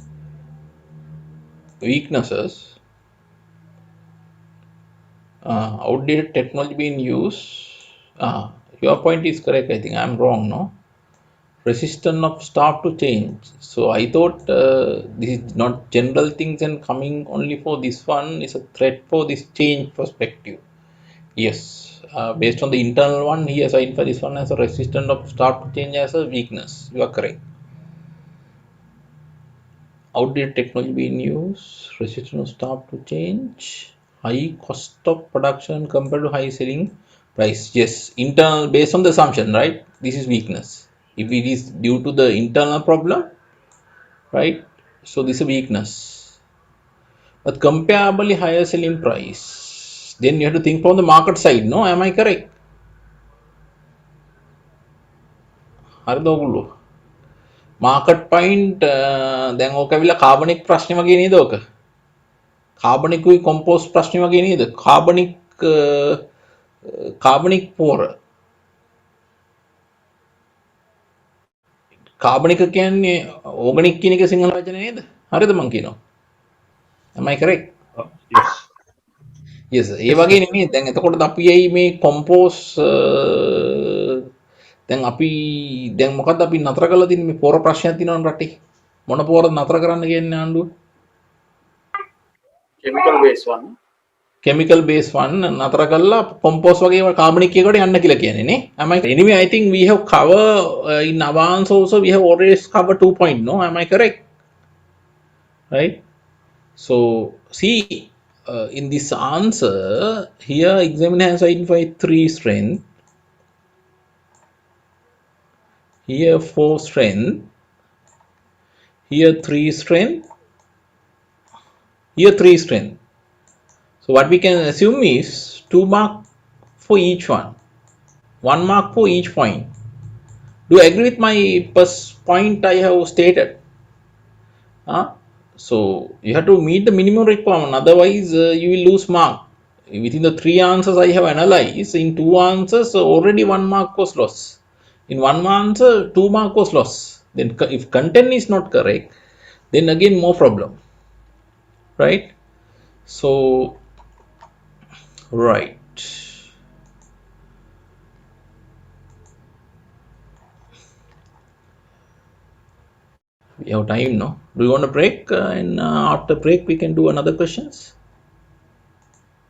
weaknesses. Outdated technology being used. Your point is correct. I think I'm wrong, no? Resistance of staff to change. So I thought this is not general things and coming only for this one is a threat for this change perspective. Yes, based on the internal one, he has identified this one as a resistance of staff to change as a weakness. You are correct. Outdated technology being used, resistance of staff to change, high cost of production compared to high selling price. Yes, internal based on the assumption, right? This is weakness. If it is due to the internal problem, right? So this is a weakness. But comparably higher selling price. Then you have to think from the market side, no? Am I correct? Market point දැන් ඕක ඇවිල්ලා කාබනික් ප්‍රශ්නේ වගේ නේද ඕක? කාබනිකුයි compost ප්‍රශ්නේ වගේ නේද? කාබනික් පෝර. කාබනික කියන්නේ ඕගනික් කියන එක සිංහල වචනේ නේද? හරිද මං කියනවා? Am I correct? Yes. Yes, ඒ වගේ නෙමෙයි. දැන් එතකොට අපි ඇයි මේ කොම්පෝස් දැන් අපි දැන් මොකද්ද අපි නතර කරලා තින්නේ මේ පොර ප්‍රශ්නයක් තියෙනවනේ රටේ. මොන පොරද නතර කරන්න කියන්නේ ආණ්ඩුව? chemical based one. Chemical based one නතර කරලා කොම්පෝස් වගේ කාබනික් එකකට යන්න කියලා කියන්නේ නේ. Am I anyway I think we have cover in advance also we have always covered 2 point, no? Am I correct? Right? So see in this answer here examiner has identified 3 strength, here 4 strength, here 3 strength, here 3 strength. So what we can assume is 2 mark for each one, 1 mark for each point. Do you agree with my first point I have stated? So you have to meet the minimum requirement, otherwise you will lose mark. Within the 3 answers I have analyzed, in 2 answers already 1 mark was lost. In 1 answer 2 mark was lost. Then if content is not correct, then again more problem, right? So right, we have time now. Do you want a break? And after break we can do another questions.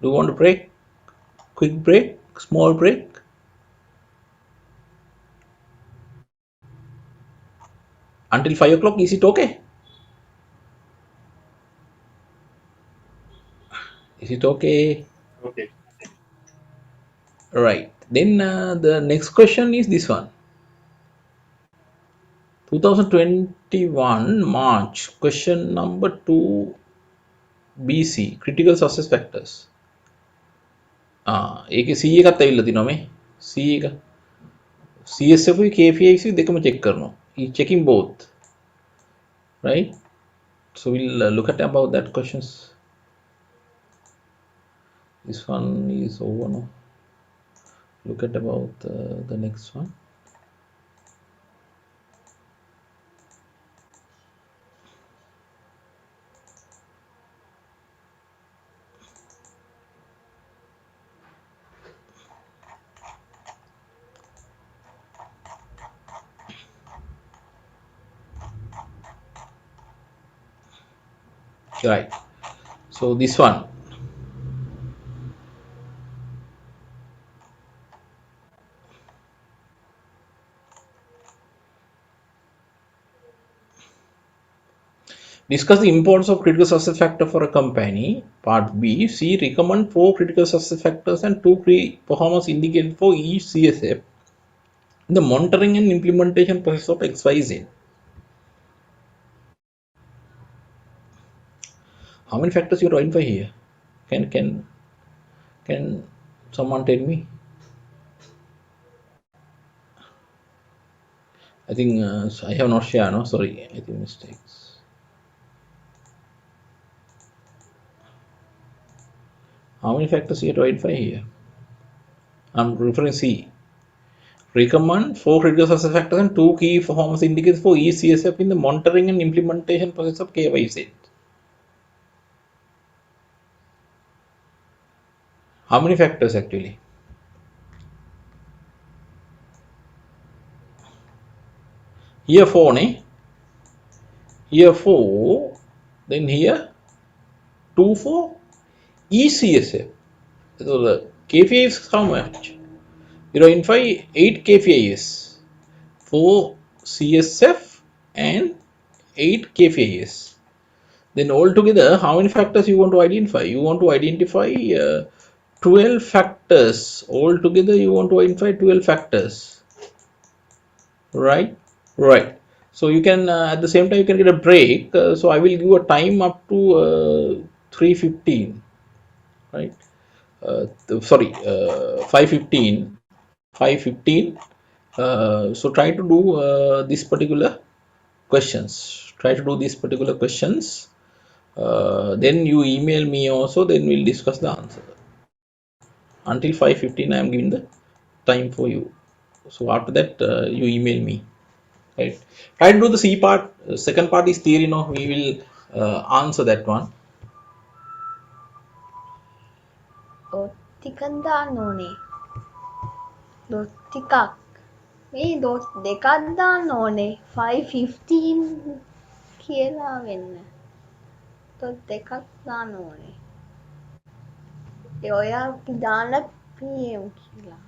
Do you want a break? Quick break, small break? Until 5 o'clock, is it okay? Is it okay? Okay. Right. Then the next question is this one. 2021 March, question number 2 BC, critical success factors. ඒකේ C එකත් ඇවිල්ලා තිනවා මේ C එක CSF KPIs දෙකම check කරනවා. Checking both, right? So we'll look at about that questions. This one is over now. Look at about the next one. Right. So this one. Discuss the importance of critical success factor for a company. Part B. C. Recommend 4 critical success factors and 2 key performance indicators for each CSF in the monitoring and implementation process of XYZ. How many factors you identify here? Can someone tell me? I think I have not shared. No, sorry. I think mistakes. How many factors you have to identify here? I'm referring C. Recommend 4 critical success factors and 2 key performance indicators for each CSF in the monitoring and implementation process of KPIs. How many factors actually? Here 4, ne? Here 4, then here 2 for each CSF. So the KPIs is how much? You identify 8 KPIs, 4 CSF and 8 KPIs. Then altogether, how many factors you want to identify? You want to identify 12 factors. Altogether, you want to identify 12 factors. Right? Right. So you can, at the same time, you can get a break. So I will give a time up to 3:15. Right? sorry, 5:15, 5:15. So try to do this particular questions. Try to do these particular questions. Then you email me also. Then we'll discuss the answer. Until 5:15, I am giving the time for you. So after that, you email me. Right. Try to do the C part. Second part is theory. No, we will answer that one. ටිකක් දාන්න ඕනේ. Dot ටිකක්. මේ dot දෙකක් දාන්න ඕනේ. 5:15 කියලා වෙන්න. ඩොට් දෙකක් දාන්න ඕනේ. ඔයා දාන්න PM කියලා.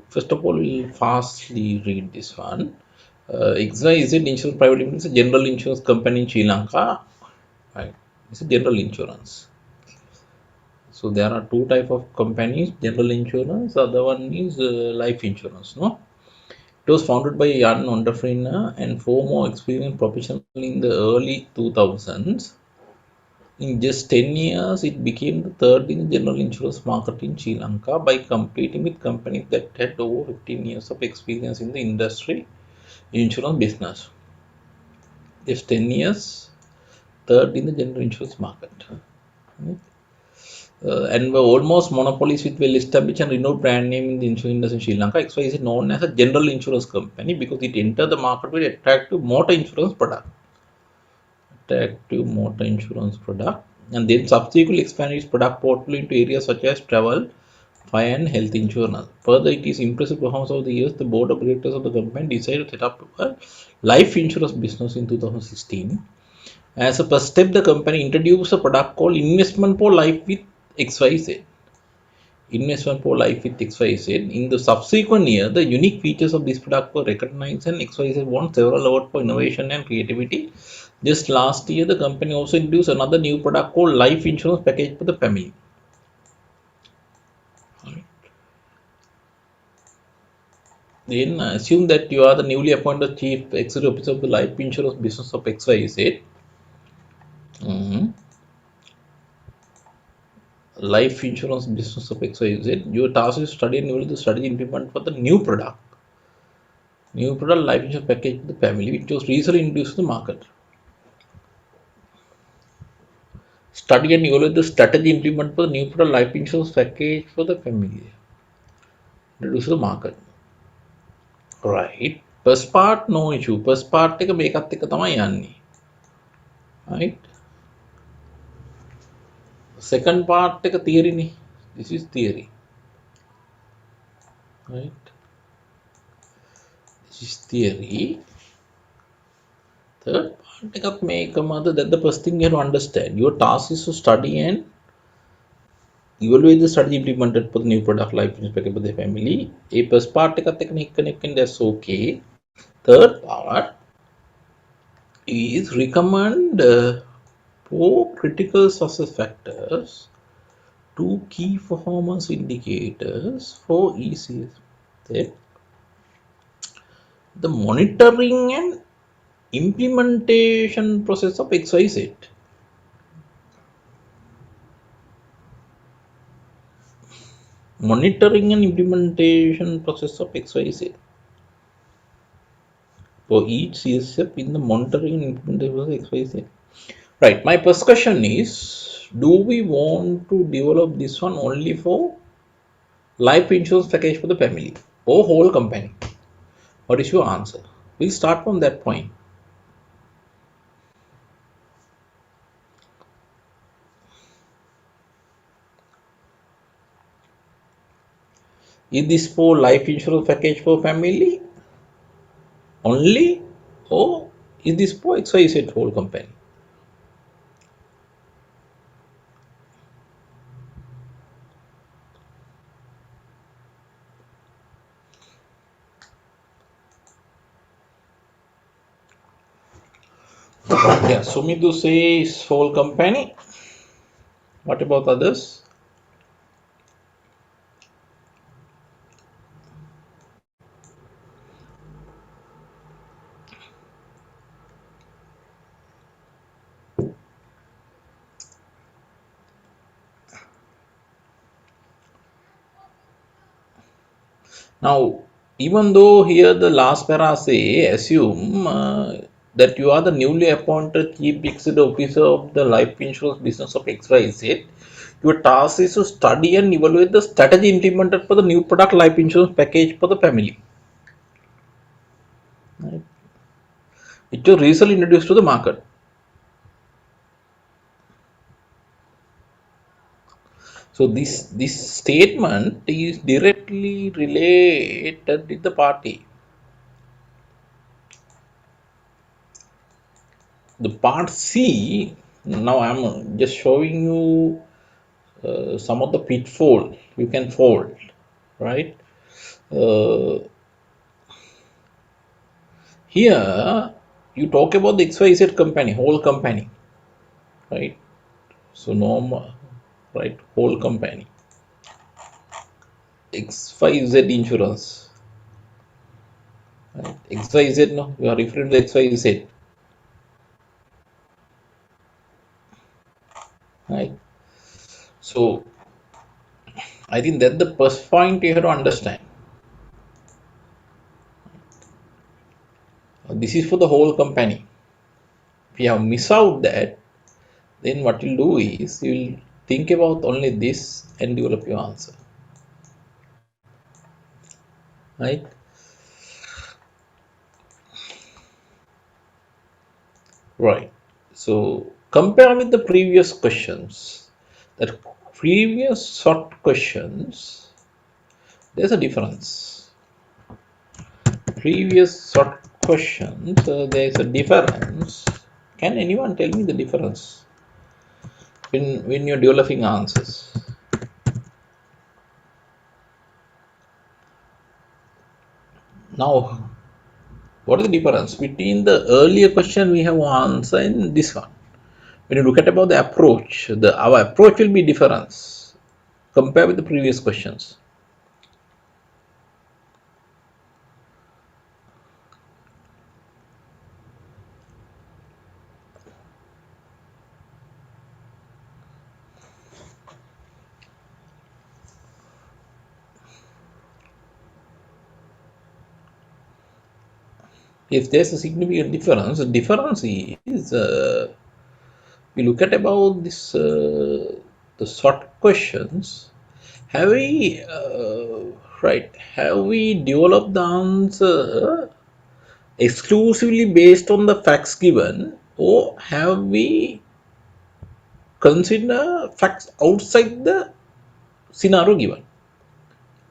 First of all, we'll fastly read this one. XYZ Insurance Private Limited is a general insurance company in Sri Lanka. Right. It's a general insurance. So there are two type of companies: general insurance. Other one is life insurance. No, it was founded by a young entrepreneur and four more experienced professionals in the early 2000s. In just 10 years, it became the third in the general insurance market in Sri Lanka by competing with companies that had over 15 years of experience in the industry insurance business. Just 10 years, third in the general insurance market. And were almost monopolies with well-established and renowned brand name in the insurance industry in Sri Lanka. XY is known as a general insurance company because it entered the market with attractive motor insurance product. And then subsequently expanded its product portfolio into areas such as travel, fire and health insurance. Further, it is impressive performance over the years. The board of directors of the company decided to set up a life insurance business in 2016. As a first step, the company introduced a product called Investment for Life with XYZ. Investment for Life with XYZ. In the subsequent year, the unique features of this product were recognized and XYZ won several awards for innovation and creativity. Just last year, the company also introduced another new product called Life Insurance Package for the Family. Then assume that you are the newly appointed Chief Executive Officer of the Life Insurance Business of XYZ. Life Insurance Business of XYZ. Your task is to study and evaluate the strategy implement for the new product. New product Life Insurance Package for the Family, which was recently introduced to the market. Study and evaluate the strategy implement for the new product Life Insurance Package for the Family. Introduce to the market. Right. First part, no issue. First part එක මේකත් එක්ක තමයි යන්නේ. Right. Second part එක theory නේ. This is theory. Right. This is theory. Third part එකත් මේකමද. That the first thing you have to understand. Your task is to study and evaluate the strategy implemented for the new product Life Insurance Package for the Family. A first part එකත් එක්ක connect, that's okay. Third part is recommend 4 critical success factors, 2 key performance indicators for each step, the monitoring and implementation process of XYZ. Monitoring and implementation process of XYZ. For each CSF in the monitoring and implementation of XYZ. Right, my first question is, do we want to develop this one only for life insurance package for the family or whole company? What is your answer? We'll start from that point. Is this for life insurance package for family only, or is this for XYZ whole company? Yeah, Sumidu says whole company. What about others? Now, even though here the last para say, assume that you are the newly appointed Chief Executive Officer of the life insurance business of XYZ, your task is to study and evaluate the strategy implemented for the new product life insurance package for the family. Right. It was recently introduced to the market. So this statement is directly related with the party. The part C, now I'm just showing you some of the pitfall you can fall, right? Uh, Here you talk about the XYZ company, whole company, right? So normal, right? Whole company. XYZ insurance, right? XYZ, no, you are referring to XYZ, right? So I think that's the first point you have to understand. This is for the whole company. If you have missed out that, then what you'll do is you'll think about only this and develop your answer, right? Right. So compare with the previous questions. That previous short questions, there's a difference. Previous short questions, there's a difference. Can anyone tell me the difference when you're developing answers? Now, what is the difference between the earlier question we have answered and this one? When you look at about the approach, our approach will be difference compared with the previous questions. If there's a significant difference, the difference is we look at about this the short questions. Have we right? Have we developed the answer exclusively based on the facts given, or have we consider facts outside the scenario given?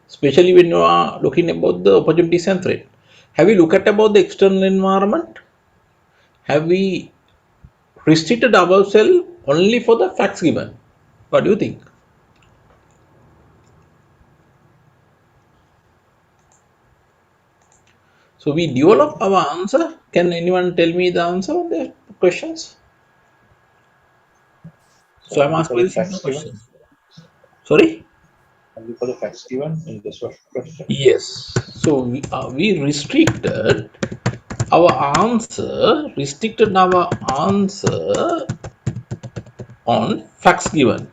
Especially when you are looking about the opportunities and threat. Have we looked at about the external environment? Have we restricted ourselves only for the facts given? What do you think? So we develop our answer. Can anyone tell me the answer on the questions? So I'm Only for asking the very simple facts given. question. Sorry? Only for the facts given in this question. Yes. So we restricted our answer on facts given.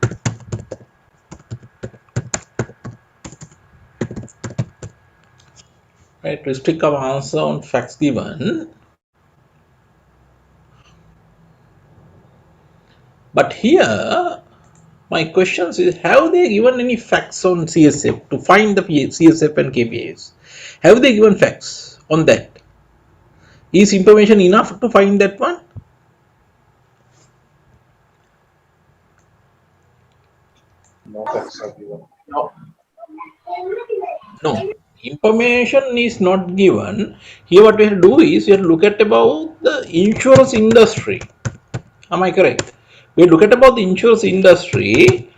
Right? Restrict our answer on facts given. But here, my question is, have they given any facts on CSF to find the CSF and KPIs? Have they given facts on that? Is information enough to find that one? No facts are given. No. No. Information is not given. Here what we have to do is we have to look at about the insurance industry. Am I correct? We look at about the insurance industry.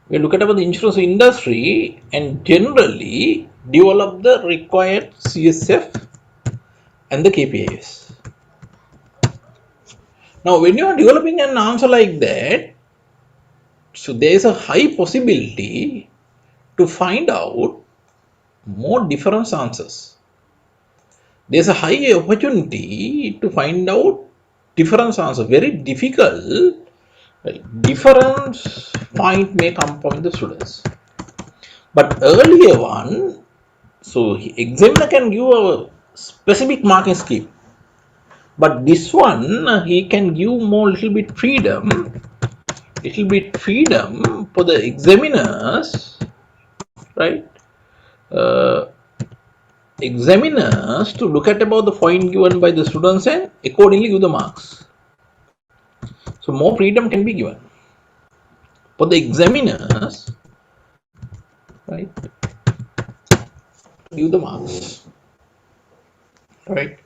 We look at about the insurance industry and generally develop the required CSF and the KPIs. Now, when you are developing an answer like that, so there is a high possibility to find out more different answers. There's a high opportunity to find out different answers. Very difficult. Right? Different point may come from the students. But earlier one, so examiner can give a specific marking scheme. But this one, he can give more little bit freedom for the examiners, right? Uh, Examiners to look at about the point given by the students and accordingly give the marks. So more freedom can be given for the examiners, right? To give the marks, right?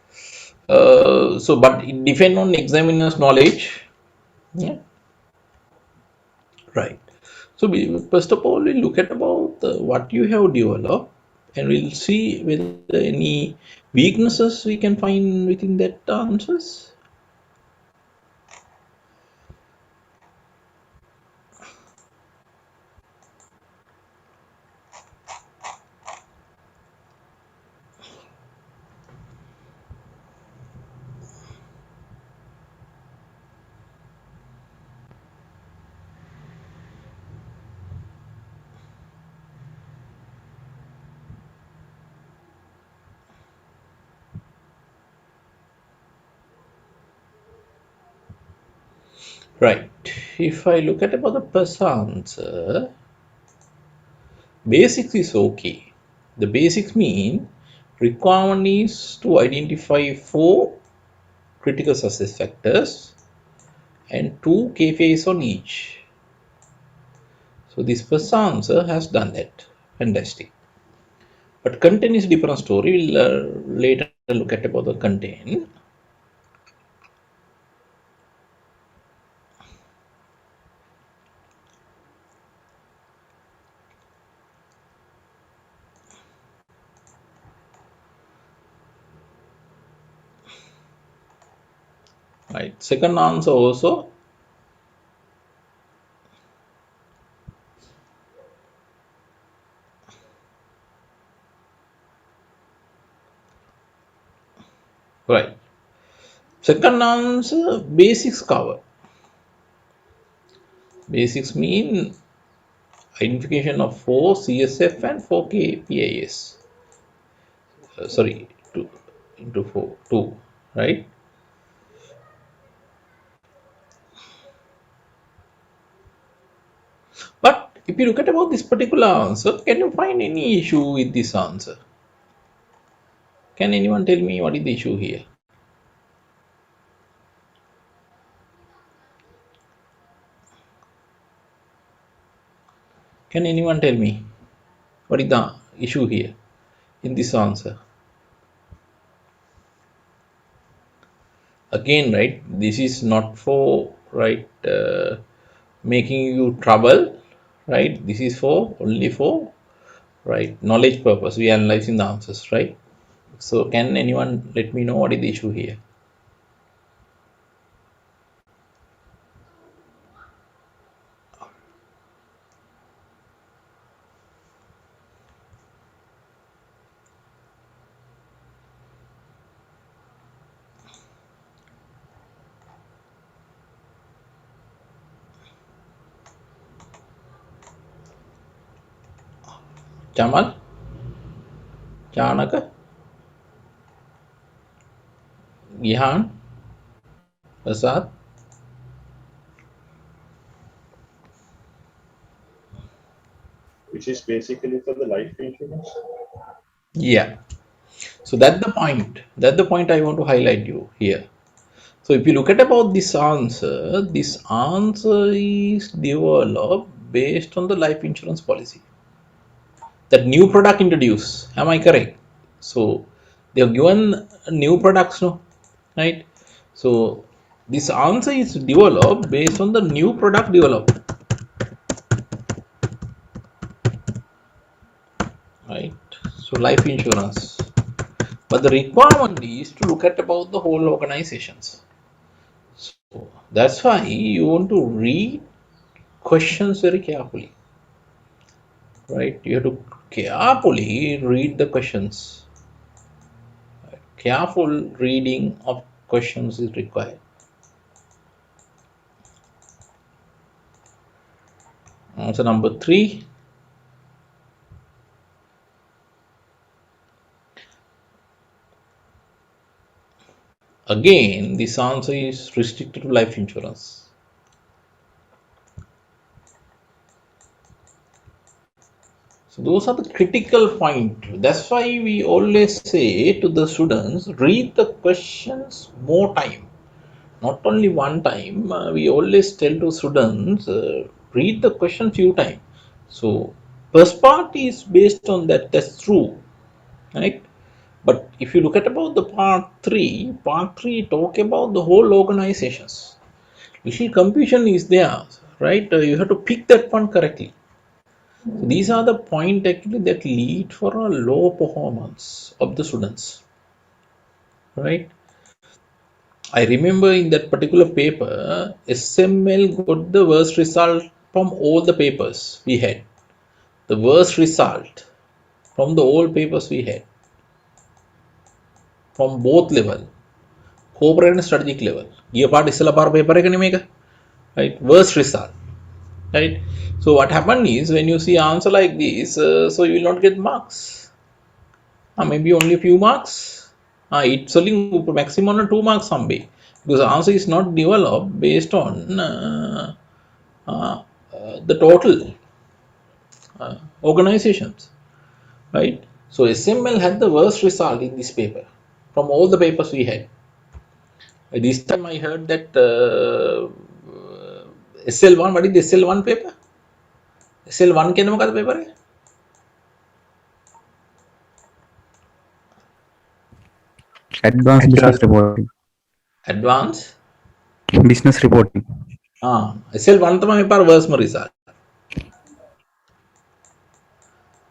But it depends on examiner's knowledge. Yeah, right. So first of all, we look at about what you have developed, and we'll see whether any weaknesses we can find within that answers. Right. If I look at about the first answer, basics is okay. The basics mean requirement is to identify 4 critical success factors and 2 KPIs on each. So this first answer has done that. Fantastic. But content is different story. We'll later look at about the content. Right. Second answer also. Right. Second answer, basics cover. Basics mean identification of 4 CSF and 4 KPIs. Sorry, 2 into 4, 2, right? But if you look at about this particular answer, can you find any issue with this answer? Can anyone tell me what is the issue here? Can anyone tell me what is the issue here in this answer? Again, right, this is not for, right, making you trouble, right? This is for only for, right, knowledge purpose. We are analyzing the answers, right? So can anyone let me know what is the issue here? Jamal, Chanaka, Gihan, Prasad. Which is basically for the life insurance. Yeah. So that's the point. That's the point I want to highlight you here. So if you look at about this answer is developed based on the life insurance policy. That new product introduced. Am I correct? So they have given new products, no, right? So this answer is developed based on the new product developed, right? So life insurance. But the requirement is to look at about the whole organizations. So that's why you want to read questions very carefully, right? You have to carefully read the questions. Careful reading of questions is required. Answer number 3. Again, this answer is restricted to life insurance. So those are the critical points. That's why we always say to the students, read the questions more time. Not only one time, we always tell to students, read the question few times. So first part is based on that, that's true, right? But if you look at about the part 3 talk about the whole organizations. Little confusion is there, right? You have to pick that one correctly. So these are the point actually that lead for a low performance of the students, right? I remember in that particular paper, SML got the worst result from all the papers we had. The worst result from the all papers we had from both level, corporate and strategic level. Year part isla par paper එක නෙමේක, right? Worst result, right? So what happened is when you see answer like this, so you will not get marks. Maybe only a few marks. It's only maximum 2 marks someday because the answer is not developed based on the total organizations, right? So SML had the worst result in this paper from all the papers we had. This time I heard that SL1, what is the SL1 paper? SL1 කියන්නේ මොකක්ද paper එක? Advanced business reporting. Advanced Business reporting. SL1 තමයි මේ පාර worst result.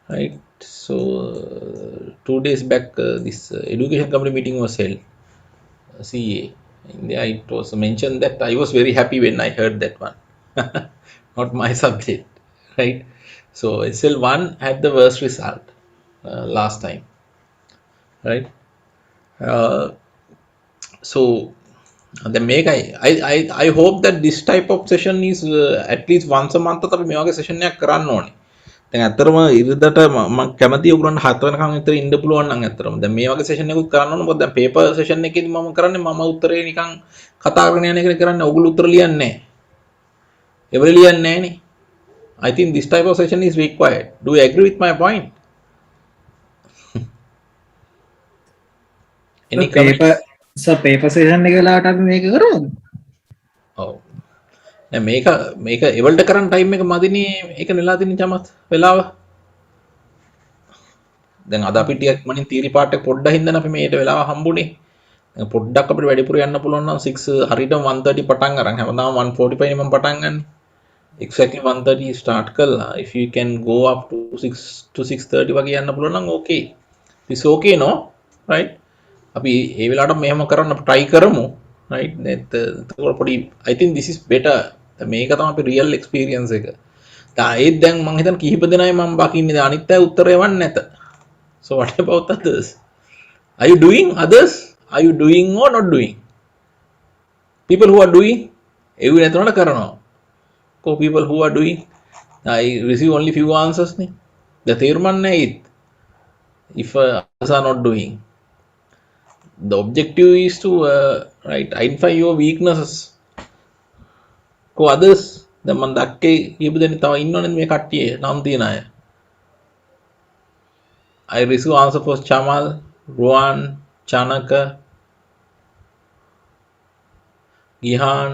Right. So 2 days back this education committee meeting was held, CA. In there it was mentioned that I was very happy when I heard that one. Not my subject, right? So SL1 had the worst result last time, right? So the make I hope that this type of session is at least once a month අපි මේ වගේ session එකක් කරන්න ඕනේ. දැන් ඇත්තටම ඉරිදට මම කැමතියි ඔයගොල්ලන්ට 7 වෙනකම් විතර ඉන්න පුළුවන් නම් ඇත්තටම දැන් මේ වගේ session එකකුත් කරන්න ඕනේ. මොකද දැන් paper session එකේදී මම කරන්නේ මම උත්තරේ නිකන් කතා කරගෙන යන එකනේ කරන්නේ. ඔයගොල්ලෝ උත්තර ලියන්නේ නැහැ. එවල ලියන්නේ නැහනේ. I think this type of session is required. Do you agree with my point? Any comments? paper session එක වෙලාවට අපි මේක කරමුද? ඔව්. දැන් මේක එවලට කරන්න ටයිම් එක මදිනේ. ඒක නෙලා තින්නේ චමත් වෙලාව. දැන් අද අපි ටිකක් මනින් තීරි පාට් එක පොඩ්ඩක් හින්දානේ අපි මේට වෙලාව හම්බුනේ. දැන් පොඩ්ඩක් අපිට වැඩිපුර යන්න පුළුවන් නම් 6 හරියටම 1:30 පටන් අරන් හැමදාම 1:45 නේ මම පටන් ගන්න. Exactly 1:30 start කළා. If you can go up to 6 to 6:30 වගේ යන්න පුළුවන් නම් okay. It's okay no? Right? අපි ඒ වෙලාවට මෙහෙම කරන්න try කරමු. Right? එතකොට පොඩි I think this is better. මේක තමයි අපි real experience එක. ඒත් දැන් මම හිතන කිහිප දෙනයි මම බකින්නේ. දැන් අනිත් අය උත්තර එවන්නේ නැත. So what about others? Are you doing others? Are you doing or not doing? People who are doing, එව්වේ නැතුනට කරනවා. People who are doing, I receive only few answers නේ. The තේරුමක් නැහැ it. If others are not doing. The objective is to right identify your weaknesses. Others දැන් මම දැක්කේ කීප දෙනෙක් තව ඉන්නවනේ මේ කට්ටිය නම් තියන අය. I receive answer for Chamal, Rohan, Chanaka, Gihan,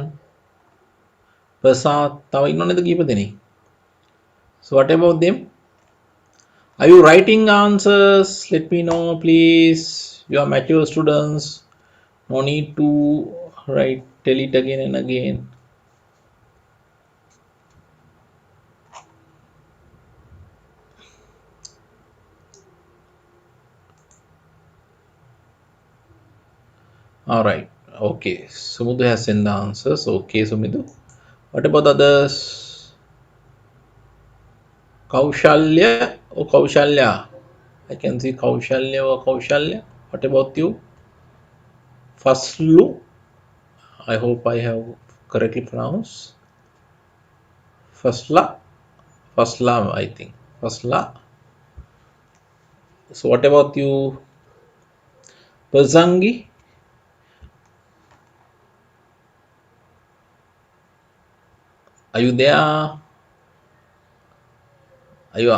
Prasad, තව ඉන්නවනේද කීප දෙනෙක්. So what about them? Are you writing answers? Let me know please. You are mature students. No need to write, tell it again and again. All right. Okay. Sumudhu has sent the answers. Okay, Sumidhu. What about others? Kaushalya or Kaushalya? I can see Kaushalya or Kaushalya. What about you? Faslu. I hope I have correctly pronounced. Fasla, I think. Fasla. So what about you? Pazangi. Are you there? Are you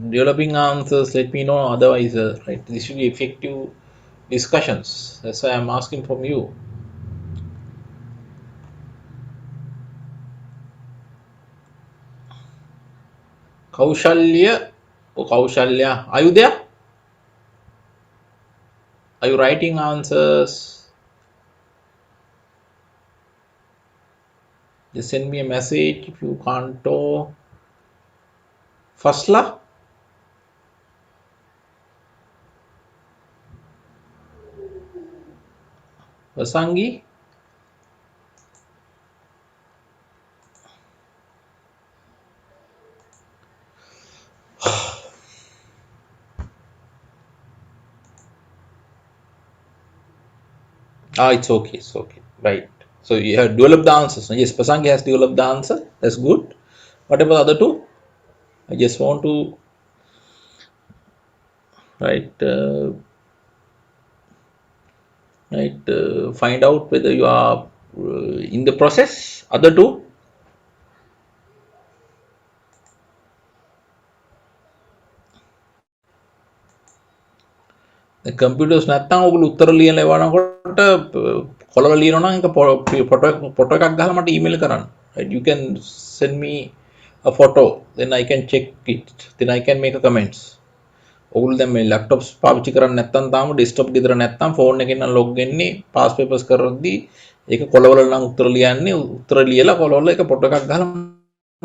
developing answers? Let me know. Otherwise, right, this should be effective discussions. That's why I'm asking from you. Kaushalya or Kaushalya, are you there? Are you writing answers? Just send me a message if you can't talk. Fasla? Vasangi? Ah, it's okay, it's okay. Right. So you have developed the answers. Yes, Pasangi has developed the answer. That's good. What about the other two? I just want to right find out whether you are in the process. Other two. The computers නැත්තම් ඔගොල්ලෝ උත්තර ලියලා එවනකොට කොළවල ලියනවා නම් ඒක photo එකක් ගහලා මට ඊමේල් කරන්න. Right, you can send me a photo, then I can check it, then I can make a comments. ඔගොල්ලෝ දැන් මේ ලැප්ටොප්ස් පාවිච්චි කරන්නේ නැත්තම් තාම ඩෙස්ක්ටොප් ගෙදර නැත්තම් ෆෝන් එකෙන් නම් ලොග් වෙන්නේ පාස් පේපර්ස් කරද්දී ඒක කොළවල නම් උත්තර ලියන්නේ උත්තර ලියලා කොළවල එක ෆොටෝ එකක් ගහලා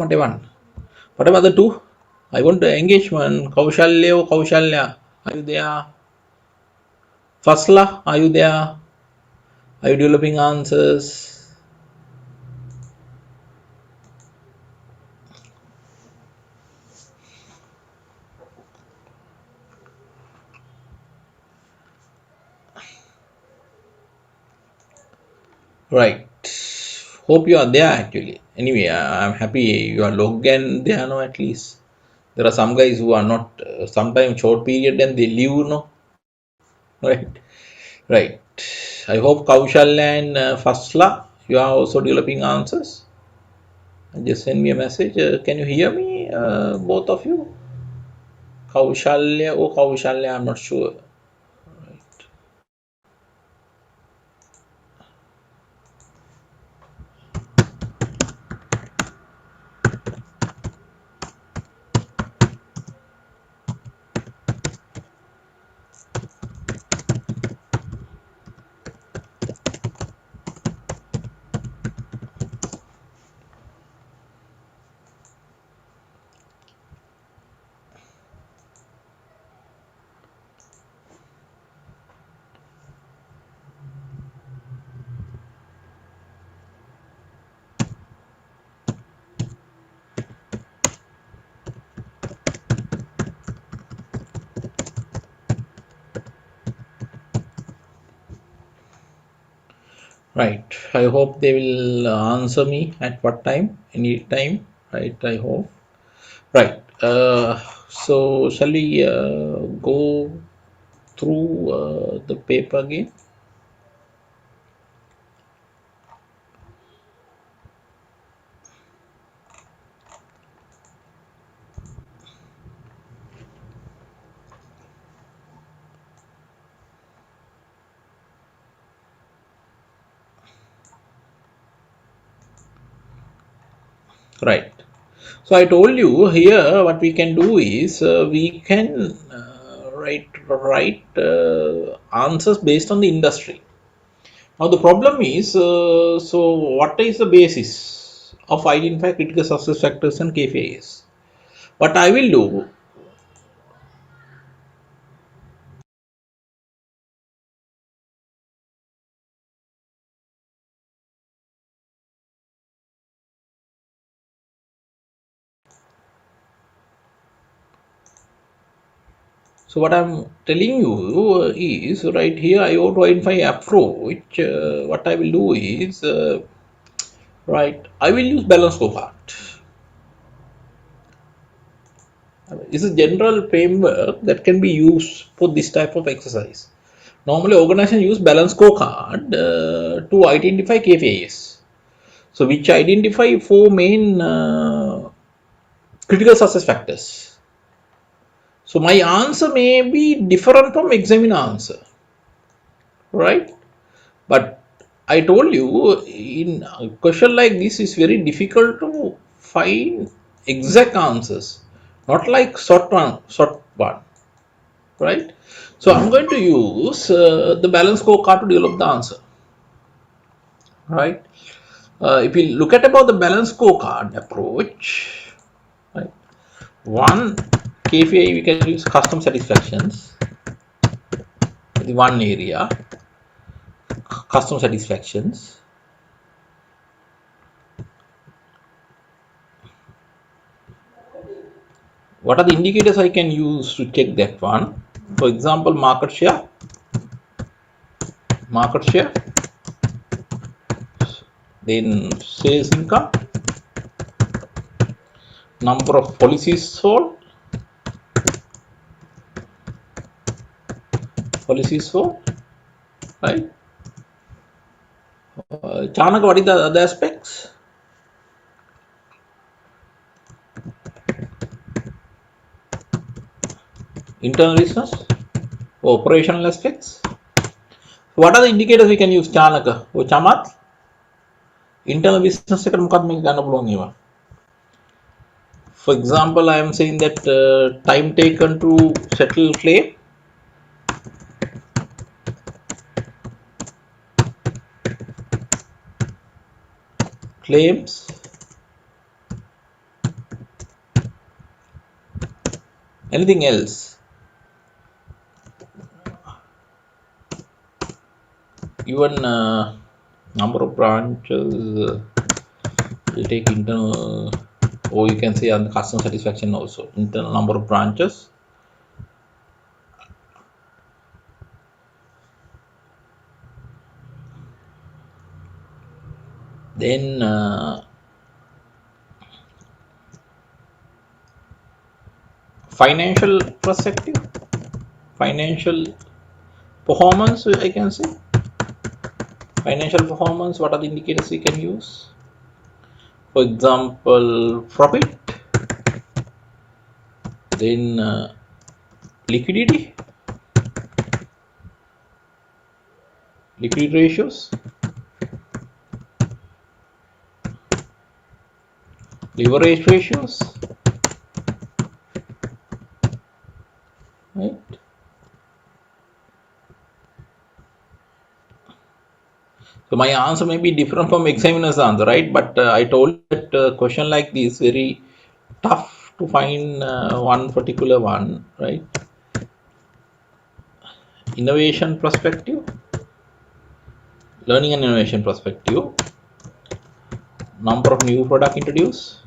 මට එවන්න. What about the two? I want the engagement. Kaushalya, are you there? Fasla, are you there? Are you developing answers? Right. Hope you are there actually. Anyway, I'm happy you are logged in there now at least. There are some guys who are not, sometimes short period and they leave, no? Right. Right. I hope Kaushalya and Fasla, you are also developing answers. Just send me a message. Can you hear me, both of you? Kaushalya, I'm not sure. Right. I hope they will answer me at what time, any time. Right. I hope. Right. So shall we go through the paper again? Right. So I told you here what we can do is we can write answers based on the industry. Now the problem is, so what is the basis of identify critical success factors and KPIs? What I will do, so what I'm telling you is right here I want to identify approach. What I will do is right, I will use balance scorecard. It's a general framework that can be used for this type of exercise. Normally, organizations use balance scorecard to identify KPIs. So, which identify four main critical success factors. So, my answer may be different from examiner answer, right? But I told you in a question like this is very difficult to find exact answers, not like short one. right? So I'm going to use the balance scorecard to develop the answer, right? If we look at about the balance scorecard approach, right? One KPI we can use customer satisfactions, the one area, customer satisfactions. What are the indicators I can use to check that one? For example, market share, then sales income, number of policies sold, right? Chanak, what is the other aspects? Internal business, operational aspects. What are the indicators we can use, Chanaka? Oh, Chamat? Internal business එකට මොකක්ද මේක ගන්න පුළුවන් ඒවා? For example, I am saying that time taken to settle claims, anything else? Even number of branches will take internal, or you can say on the customer satisfaction also, internal number of branches. Then financial perspective, financial performance, I can say. Financial performance, what are the indicators we can use? For example, profit, then liquidity ratios, leverage ratios, right? So my answer may be different from examiner's answer, right? But I told that question like this very tough to find one particular one, right? Innovation perspective, learning and innovation perspective, number of new product introduced,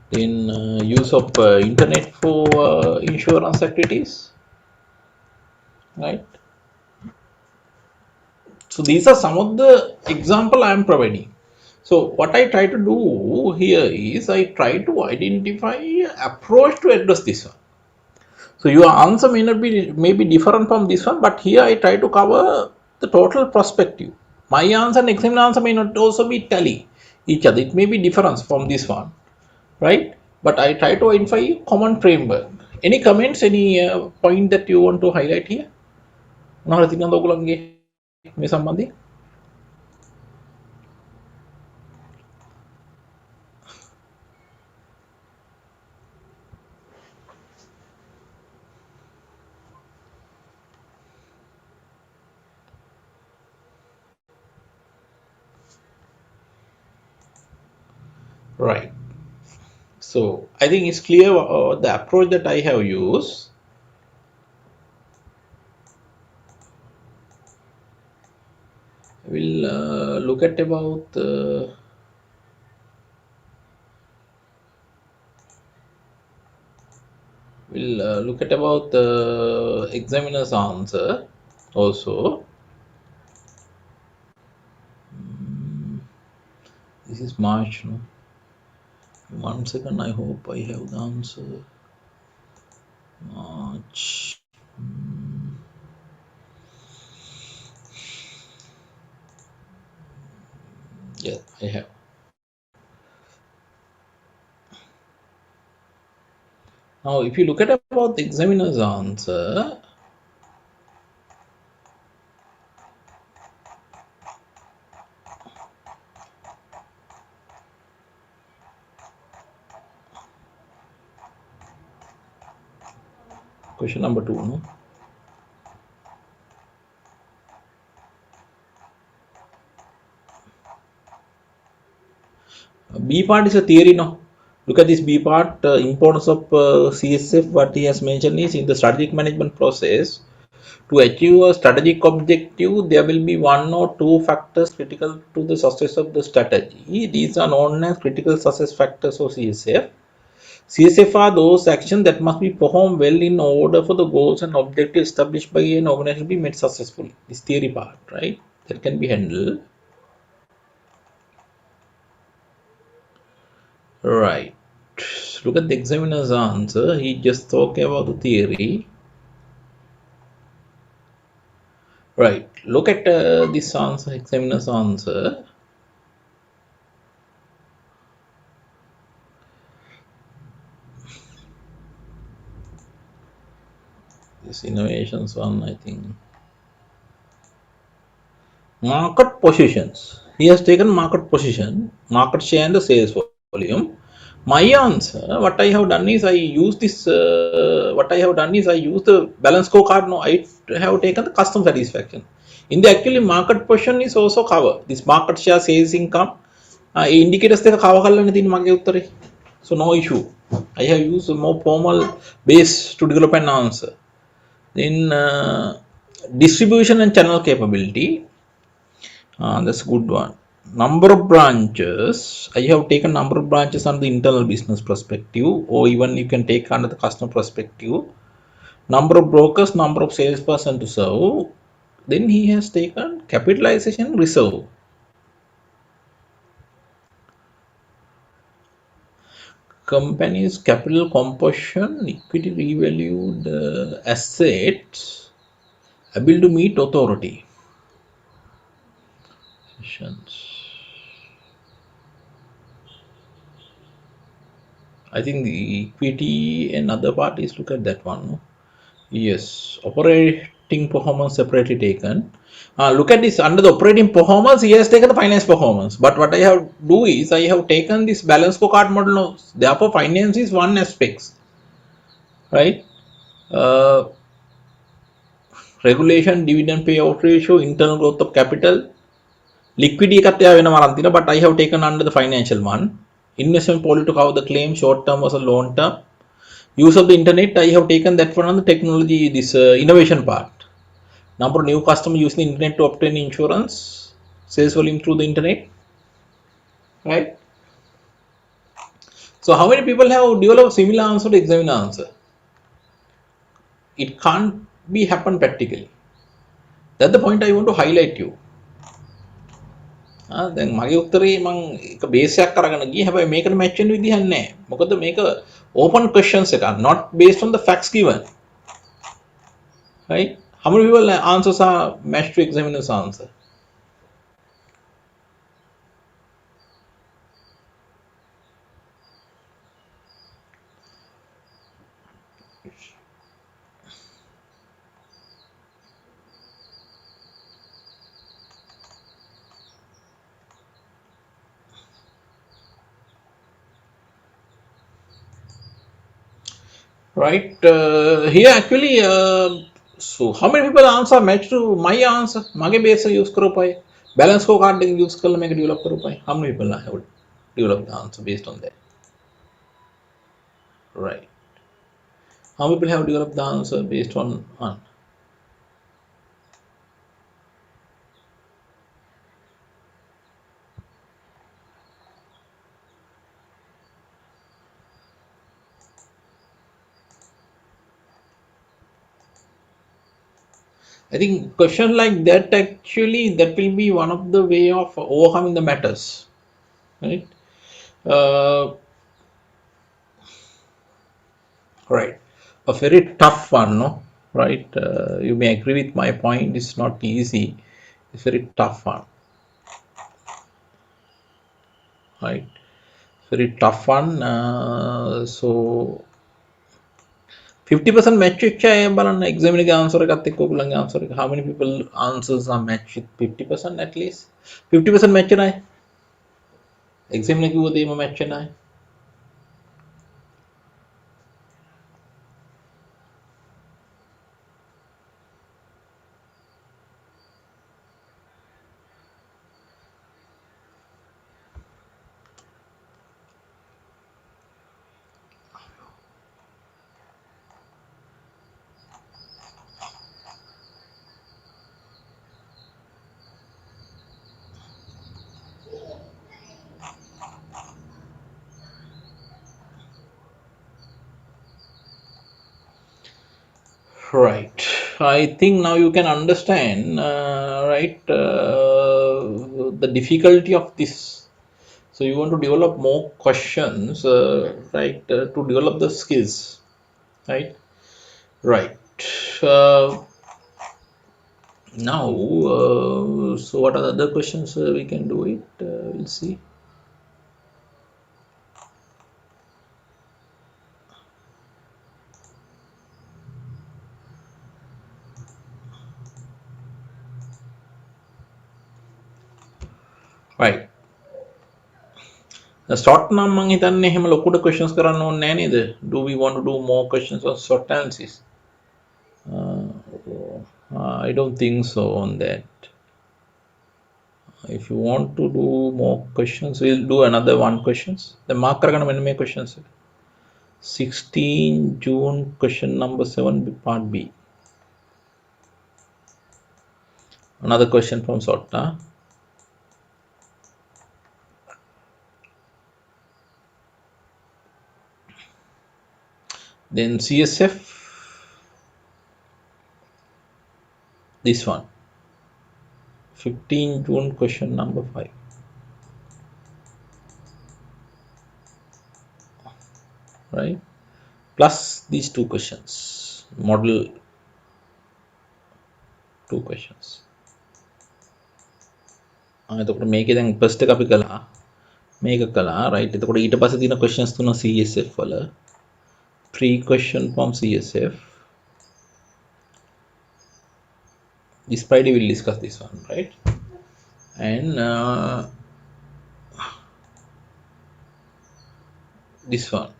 then use of internet for insurance activities, right? So these are some of the example I am providing. So what I try to do here is I try to identify approach to address this one. So your answer may be different from this one, but here I try to cover the total perspective. My answer and examiner answer may not also be tally each other. It may be difference from this one, right? But I try to identify common framework. Any comments, any point that you want to highlight here? මොනවද තියෙනවද ඔයගොල්ලන්ගේ මේ සම්බන්ධයෙන්? Right. So I think it's clear the approach that I have used. We'll look at about the examiner's answer also. This is March, no? 1 second, I hope I have the answer. March. Yeah, I have. Now, if you look at about the examiner's answer, Question number 2, no? B part is a theory, no? Look at this B part, importance of CSF. What he has mentioned is in the strategic management process, to achieve a strategic objective, there will be one or two factors critical to the success of the strategy. These are known as critical success factors or CSF. CSF are those actions that must be performed well in order for the goals and objectives established by an organization to be met successfully. This theory part, right? That can be handled. Right. Look at the examiner's answer. He just talked about the theory. Right. Look at this answer, examiner's answer. This innovations one, I think. Market positions. He has taken market position, market share and the sales volume. My answer, what I have done is I use this. What I have done is I use the balance scorecard. No, I have taken the customer satisfaction. In the actually market position is also cover this market share, sales income. Indicators දෙක cover කරලානේ තියෙන්නේ මගේ උත්තරේ. So no issue. I have used a more formal base to develop an answer. Then distribution and channel capability. That's a good one. Number of branches. I have taken number of branches on the internal business perspective, or even you can take under the customer perspective. Number of brokers, number of salesperson to serve. Then he has taken capitalization reserve. Company's capital composition, equity revalued assets, able to meet authority. I think the equity and other parties look at that one. No? Yes, operating performance separately taken. Look at this under the operating performance, he has taken the finance performance. But what I have do is I have taken this balance scorecard model. No? Therefore, finance is one aspect, right? Regulation, dividend payout ratio, internal growth of capital, liquidity but I have taken under the financial one. Investment policy to cover the claim, short term versus long term. Use of the internet, I have taken that one on the technology, this innovation part. Number of new customers using the internet to obtain insurance, sales volume through the internet, right? So how many people have developed similar answer to examiner answer? It can't be happen practically. That's the point I want to highlight you. දැන් මගේ උත්තරේ මම එක base එකක් අරගෙන ගියේ හැබැයි මේකට මැච් වෙන විදිහක් නැහැ. මොකද මේක open questions එකක්, not based on the facts given. Right? How many people answers are matched to examiner's answer? Right, here actually so how many people answer match to my answer mage base use karo pai balance scorecard use karla make develop karo pai how many people have developed the answer based on that? Right, how many people have developed the answer based on I think question like that actually that will be one of the way of overcoming the matters, right? Right, a very tough one, no? Right, you may agree with my point. It's not easy. It's very tough one, right? Very tough one. So 50% match බලන්න examine එක answer එකත් එක්ක ඔයගොල්ලන්ගේ answer එක how many people answers are matched with 50% at least 50% match වෙනයි examine එක කිව්ව දේම match වෙනයි. Right. I think now you can understand, right, the difficulty of this. So you want to develop more questions, right, to develop the skills, right? Right. Uh, Now, so what are the other questions we can do it? We'll see. Right. SWOT නම් මං හිතන්නේ එහෙම ලොකුට questions කරන්න ඕනේ නැහැ නේද? Do we want to do more questions on SWOT analysis? I don't think so on that. If you want to do more questions, we'll do another one questions. The mark කරගන්න මෙන්න මේ questions. 16 June question number 7 part B. Another question from SWOT. Then CSF, this one, 15 June question number 5. Right, plus these two questions, model 2 questions. එතකොට මේකේ දැන් first එක අපි කළා, මේක කළා, right? එතකොට ඊට පස්සේ තියෙන questions තුන CSF වල 3 question from CSF. This Friday we'll discuss this one, right? And this one,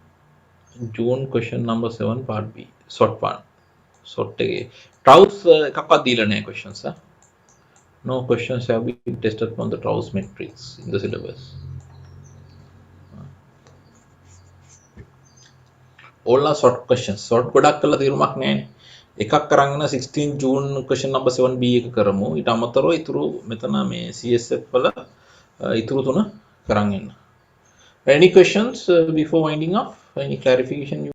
June question number 7 part B, SWOT 1. SWOT එකේ Traus එකක්වත් දීලා නැහැ questions. No questions have been tested from the Traus matrix in the syllabus. All are SWOT questions. SWOT ගොඩක් කළා තීරුමක් නැහැ. එකක් අරගෙන 16 June question number 7B එක කරමු. ඊට අමතරව ඉතුරු මෙතන මේ CSF වල ඉතුරු තුන කරන් එන්න. Any questions before winding up? Any clarification?